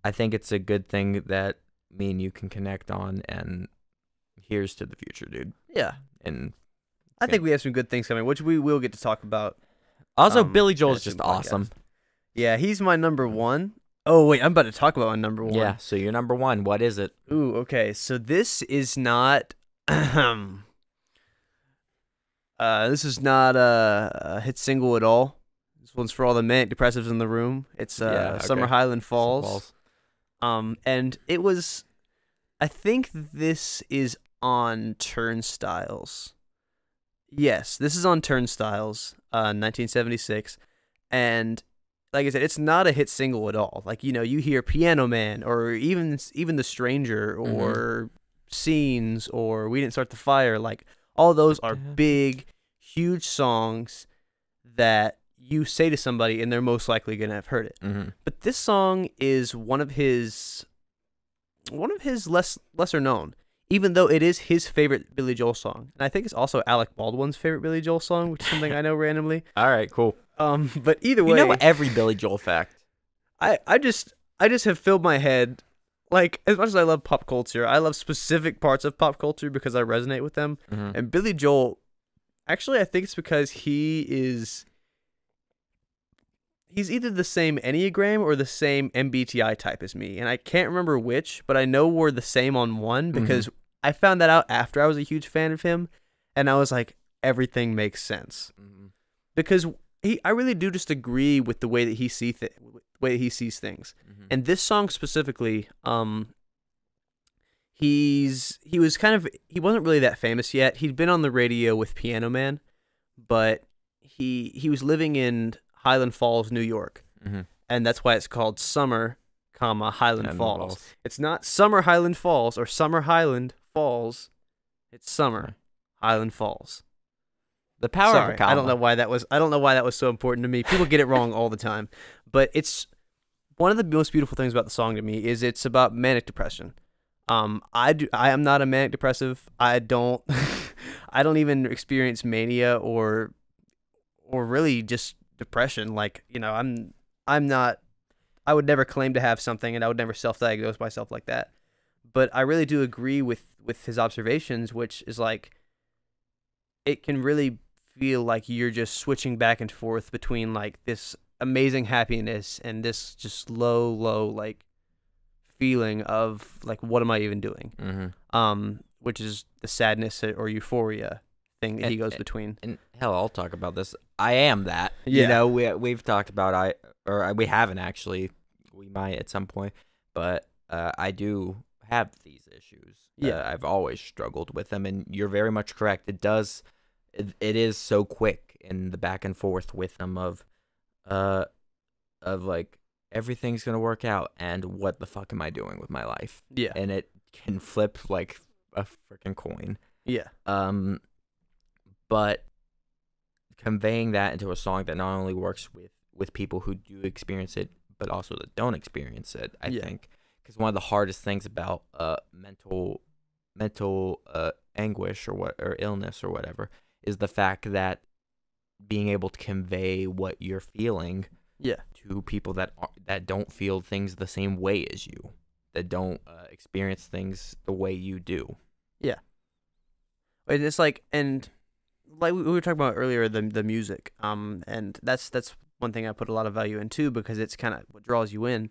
I think it's a good thing that me and you can connect on. And here's to the future, dude.
yeah,
And
I think we have some good things coming, which we will get to talk about.
also, Billy Joel is
as in
just
the
awesome.
podcast. Yeah, he's my number one. Oh wait, I'm about to talk about my number one.
Yeah. So you're number one. What is it?
Ooh, okay. So this is not this is not a hit single at all. This one's for all the manic depressives in the room. It's
Yeah, okay.
Summer Highland Falls.
Falls.
And it was I think this is on Turnstiles. Yes, this is on Turnstiles, 1976. And like I said, it's not a hit single at all. Like, you hear Piano Man or even The Stranger or Scenes or We Didn't Start the Fire. Like, all those are big, huge songs that you say to somebody and they're most likely going to have heard it.
Mm-hmm.
But this song is one of his lesser known, even though it is his favorite Billy Joel song. And I think it's also Alec Baldwin's favorite Billy Joel song, which is something I know randomly.
All right, cool.
But either way,
You know every Billy Joel fact.
I just have filled my head. Like, as much as I love pop culture, I love specific parts of pop culture because I resonate with them.
Mm-hmm.
And Billy Joel, actually, I think it's because he's either the same Enneagram or the same MBTI type as me. And I can't remember which, but I know we're the same on one because I found that out after I was a huge fan of him. And I was like, everything makes sense.
Mm-hmm.
Because I really do just agree with the way that he sees things.
Mm-hmm.
And this song specifically, he wasn't really that famous yet. He'd been on the radio with Piano Man, but he was living in Highland Falls, New York.
Mm-hmm.
And that's why it's called Summer, Highland
And
Falls.
Falls.
It's not Summer Highland Falls or Summer Highland Falls. It's Summer Highland Falls.
The power
Sorry,
of a comma.
I don't know why that was so important to me. People get it wrong all the time. But it's one of the most beautiful things about the song to me is it's about manic depression. I am not a manic depressive. I don't even experience mania or really just depression. Like, I'm not, I would never claim to have something and I would never self-diagnose myself like that. But I really do agree with his observations, which is like, it can really feel like you're just switching back and forth between like this amazing happiness and this just low like feeling of like, what am I even doing?
Mm-hmm.
Which is the sadness or euphoria thing that he goes between.
And hell, I'll talk about this. I am that.
Yeah.
You know, we've talked about we haven't actually. We might at some point, but I do have these issues.
Yeah.
I've always struggled with them, and you're very much correct. It is so quick in the back and forth with them of like everything's gonna work out, and what the fuck am I doing with my life?
Yeah.
And it can flip like a freaking coin.
Yeah.
But conveying that into a song that not only works with people who do experience it, but also that don't experience it, I think, because one of the hardest things about mental anguish or illness or whatever is the fact that being able to convey what you're feeling to people that don't feel things the same way as you, that don't experience things the way you do.
Yeah. And it's like, and like we were talking about earlier, the music, and that's one thing I put a lot of value in too, because it's kind of what draws you in.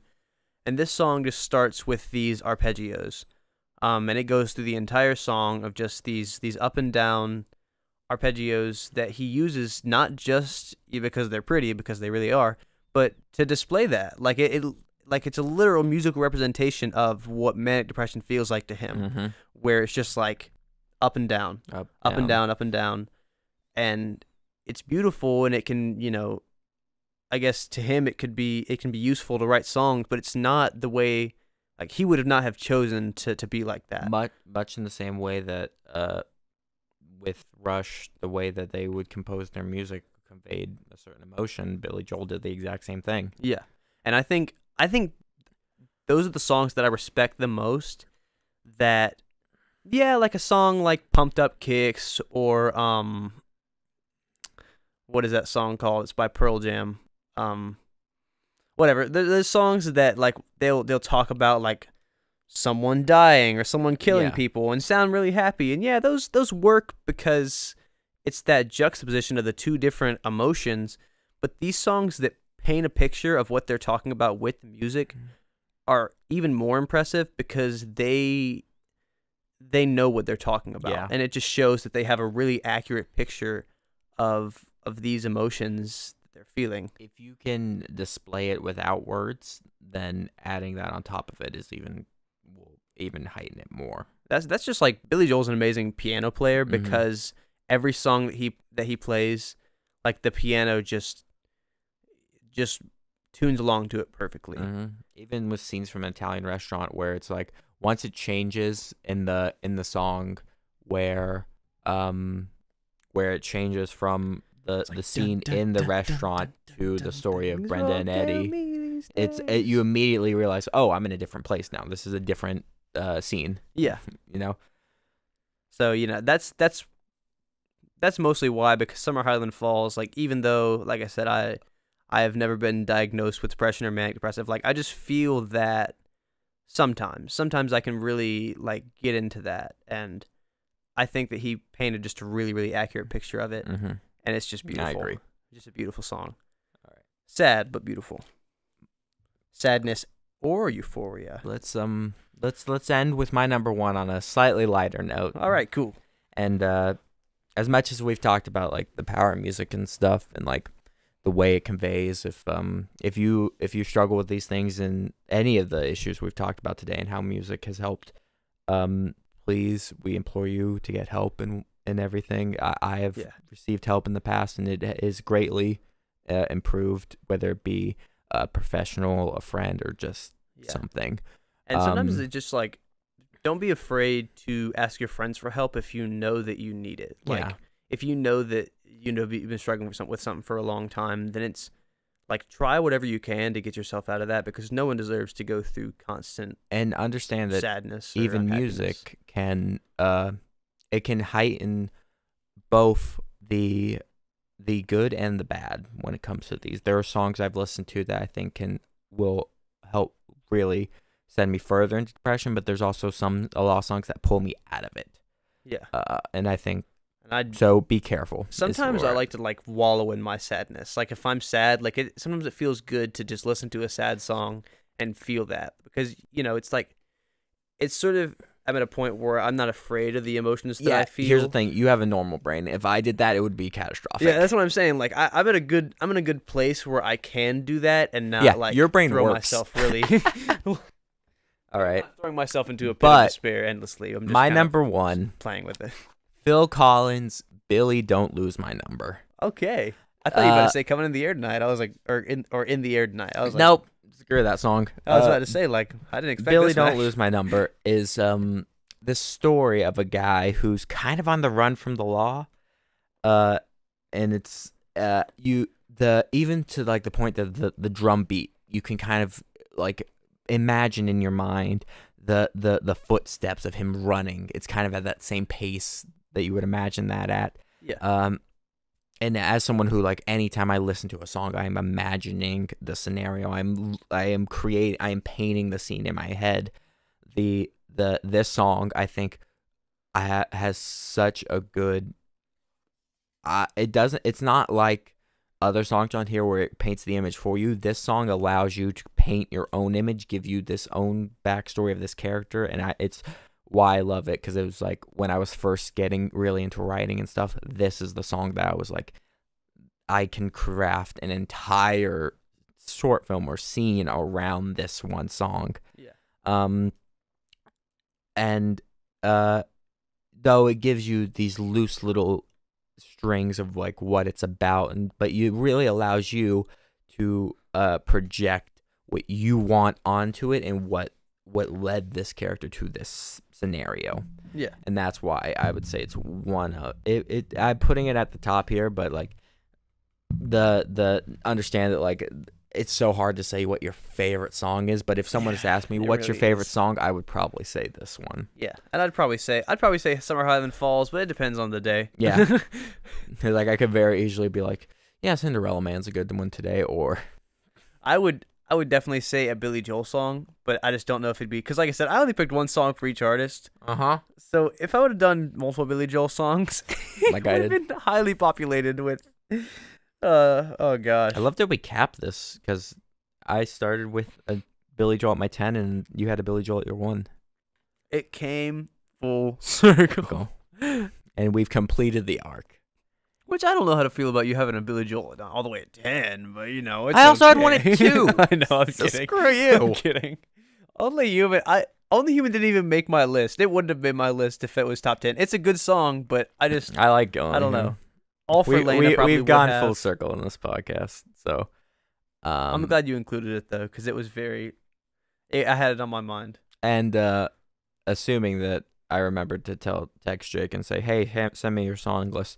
And this song just starts with these arpeggios, and it goes through the entire song of just these up and down arpeggios that he uses, not just because they're pretty, because they really are, but to display that, like like it's a literal musical representation of what manic depression feels like to him, where it's just like up and down, up and down, up and down, and it's beautiful, and it can, you know, I guess to him it can be useful to write songs, but it's not the way, like he would not have chosen to be like that.
Much in the same way that with Rush, the way that they would compose their music conveyed a certain emotion. Billy Joel did the exact same thing.
Yeah, and I think those are the songs that I respect the most. That, yeah, like a song like Pumped Up Kicks or what is that song called? It's by Pearl Jam. Whatever. There's songs that like they'll talk about like someone dying or someone killing people and sound really happy. And yeah, those work because it's that juxtaposition of the two different emotions. But these songs that paint a picture of what they're talking about with the music are even more impressive because they know what they're talking about.
Yeah.
And it just shows that they have a really accurate picture of these emotions that they're feeling.
If you can display it without words, then adding that on top of it will even heighten it more.
That's just like Billy Joel's an amazing piano player because every song that he plays, like the piano just tunes along to it perfectly.
Even with scenes from an Italian restaurant where it's like once it changes in the song where it changes from the scene in the restaurant to the story of Brenda and Eddie, you immediately realize, oh, I'm in a different place now. This is a different scene.
Yeah.
You know?
So, you know, that's mostly why, because Summer Highland Falls, like, even though, like I said, I have never been diagnosed with depression or manic depressive, like, I just feel that sometimes I can really, like, get into that, and I think that he painted just a really, really accurate picture of it, and it's just beautiful.
I agree.
Just a beautiful song.
All right.
Sad, but beautiful. Sadness or euphoria.
Let's end with my number one on a slightly lighter note.
All right, cool.
And as much as we've talked about like the power of music and stuff, and like the way it conveys, if you struggle with these things and any of the issues we've talked about today and how music has helped, please, we implore you to get help and everything. I have received help in the past, and it is greatly improved, whether it be a professional, a friend, or just something.
And sometimes it's just like, don't be afraid to ask your friends for help if you know that you need it. Like, if you know that you've been struggling with something for a long time, then it's like, try whatever you can to get yourself out of that, because no one deserves to go through constant
and understand that
sadness.
Even music can it can heighten both the good and the bad when it comes to these. There are songs I've listened to that I think will help really send me further into depression, but there's also a lot of songs that pull me out of it. Yeah. And I think so be careful.
Sometimes I like to like wallow in my sadness. Like if I'm sad, like sometimes it feels good to just listen to a sad song and feel that, because, you know, it's like, it's sort of, I'm at a point where I'm not afraid of the emotions that I feel.
Here's the thing: you have a normal brain. If I did that, it would be catastrophic.
Yeah, that's what I'm saying. Like I'm in a good place where I can do that and not like
your brain
throw
works.
myself really.
All right,
throwing myself into a pit of despair endlessly. I'm just
my number one,
playing with it.
Phil Collins, Billy, Don't Lose My Number.
Okay, I thought you were about to say Coming in the Air Tonight. I was like, or in the Air Tonight. I was like,
nope, screw that song.
I was about to say like I didn't expect
Billy,
this
Don't
much.
Lose My Number is this story of a guy who's kind of on the run from the law, and it's even to like the point that the drum beat, you can kind of like imagine in your mind the footsteps of him running. It's kind of at that same pace that you would imagine that at.
Yeah.
And as someone who, like, anytime I listen to a song, I am imagining the scenario. I am painting the scene in my head. This song, I think, has such a good. It's not like other songs on here where it paints the image for you. This song allows you to paint your own image, give you this own backstory of this character, and it's why I love it, because it was like when I was first getting really into writing and stuff, this is the song that I was like, I can craft an entire short film or scene around this one song.
Yeah.
And though it gives you these loose little strings of like what it's about, but it really allows you to project what you want onto it and what led this character to this scenario.
Yeah.
And that's why I would say it's one of it. I'm putting it at the top here, but like the understand that like it's so hard to say what your favorite song is, but if someone has asked me what's your favorite song, I would probably say this one.
Yeah, and I'd probably say Summer Higher Than Falls, but it depends on the day.
Yeah. Like I could very easily be like, yeah, Cinderella Man's a good one today, or
I would definitely say a Billy Joel song, but I just don't know if it'd be, because like I said, I only picked one song for each artist. So if I would have done multiple Billy Joel songs,
like
it would have been highly populated with. Oh gosh.
I love that we capped this, because I started with a Billy Joel at my 10, and you had a Billy Joel at your 1.
It came full circle.
And we've completed the arc.
Which I don't know how to feel about you having a Billy Joel all the way at 10, but you know, it's
I also had
okay.
one at 2.
I know, I'm
So
kidding.
screw you.
I'm kidding. Only Human didn't even make my list. It wouldn't have been my list if it was top 10. It's a good song, but I
like going.
I don't know. All for Lane.
We've gone full circle in this podcast, so
I'm glad you included it though, because it was I had it on my mind.
And assuming that I remembered to text Jake and say, hey, send me your song list.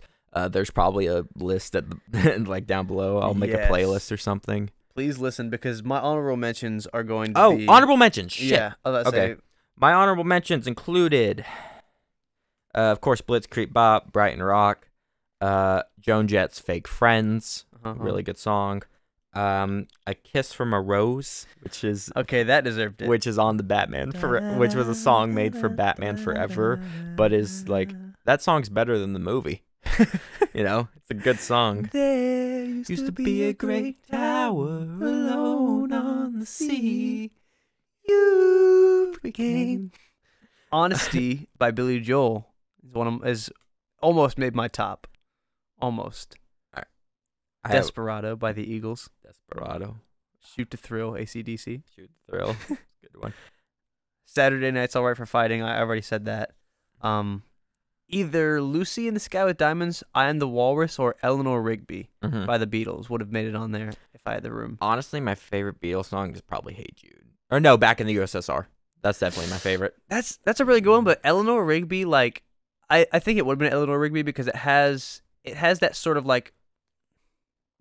There's probably a list at the like down below. I'll make a playlist or something.
Please listen, because my honorable mentions are going to be...
honorable mentions. Shit.
Yeah.
Okay. My honorable mentions included, of course, Blitzkrieg Bop, Brighton Rock, Joan Jett's Fake Friends, really good song. A Kiss from a Rose, which is
okay, that deserved it.
Which is on the which was a song made for Batman Forever, but is like that song's better than the movie. You know, it's a good song.
There used to be a great tower alone on the sea. You became. Honesty by Billy Joel is almost made my top. Almost. Desperado by the Eagles.
Desperado.
Shoot to Thrill, AC/DC.
Shoot to Thrill. Good one.
Saturday Night's Alright for Fighting. I already said that. Either Lucy in the Sky with Diamonds, I Am the Walrus, or Eleanor Rigby by the Beatles would have made it on there if I had the room.
Honestly, my favorite Beatles song is probably Hey Jude. Or no, Back in the USSR. That's definitely my favorite.
That's a really good one, but Eleanor Rigby, like, I think it would have been Eleanor Rigby because it has that sort of like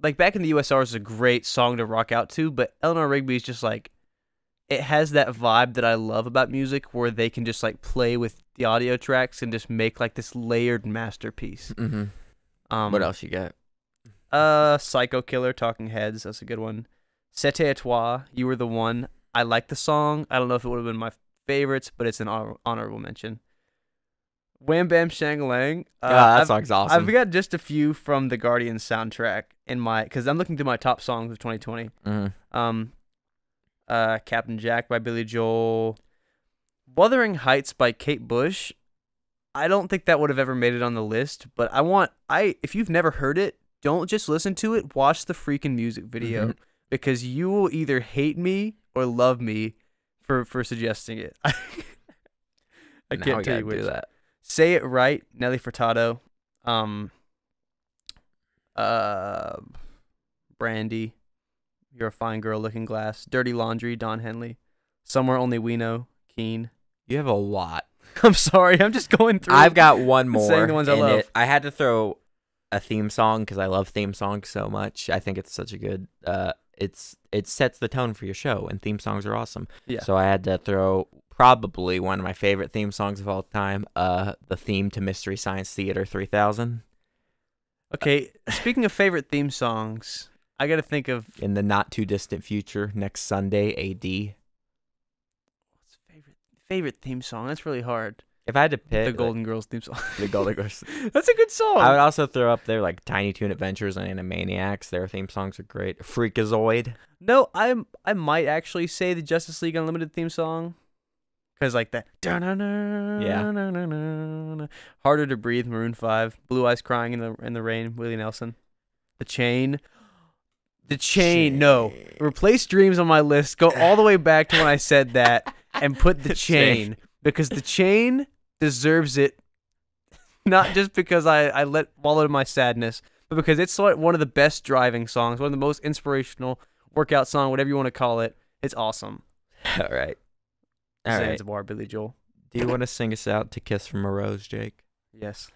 Back in the USSR is a great song to rock out to, but Eleanor Rigby is just like, it has that vibe that I love about music where they can just like play with the audio tracks and just make like this layered masterpiece.
What else you got?
Psycho Killer, Talking Heads, that's a good one. C'était à toi, You Were the One. I like the song. I don't know if it would have been my favorites, but it's an honorable mention. Wham Bam Shang-Lang.
That song's awesome.
I've got just a few from the Guardians soundtrack because I'm looking through my top songs of 2020. Captain Jack by Billy Joel. Wuthering Heights by Kate Bush. I don't think that would have ever made it on the list, but if you've never heard it, don't just listen to it, watch the freaking music video because you will either hate me or love me for suggesting it. I can't tell you which.
Do that.
Say It Right, Nelly Furtado. Brandy, You're a Fine Girl, Looking Glass. Dirty Laundry, Don Henley. Somewhere Only We Know, Keen.
You have a lot.
I'm sorry, I'm just going through.
I've got one more.
Saying the ones I love.
I had to throw a theme song because I love theme songs so much. I think it's such a good. It sets the tone for your show, and theme songs are awesome.
Yeah.
So I had to throw probably one of my favorite theme songs of all time. The theme to Mystery Science Theater 3000.
Okay, speaking of favorite theme songs, I got to think of
in the not too distant future, next Sunday, AD.
Favorite theme song. That's really hard.
If I had to pick
the Golden Girls theme song.
The Golden Girls.
That's a good song.
I would also throw up there like Tiny Toon Adventures and Animaniacs. Their theme songs are great. Freakazoid.
No, I might actually say the Justice League Unlimited theme song. Because like that.
Yeah.
Harder to Breathe, Maroon 5. Blue Eyes Crying in the Rain, Willie Nelson. The Chain. No. Replace Dreams on my list. Go all the way back to when I said that and put The Chain. Because The Chain deserves it. Not just because I let wallow in my sadness, but because it's one of the best driving songs, one of the most inspirational workout song, whatever you want to call it. It's awesome.
All right. All right.
Zanzibar, Billy Joel.
Do you want to sing us out to Kiss from a Rose, Jake?
Yes.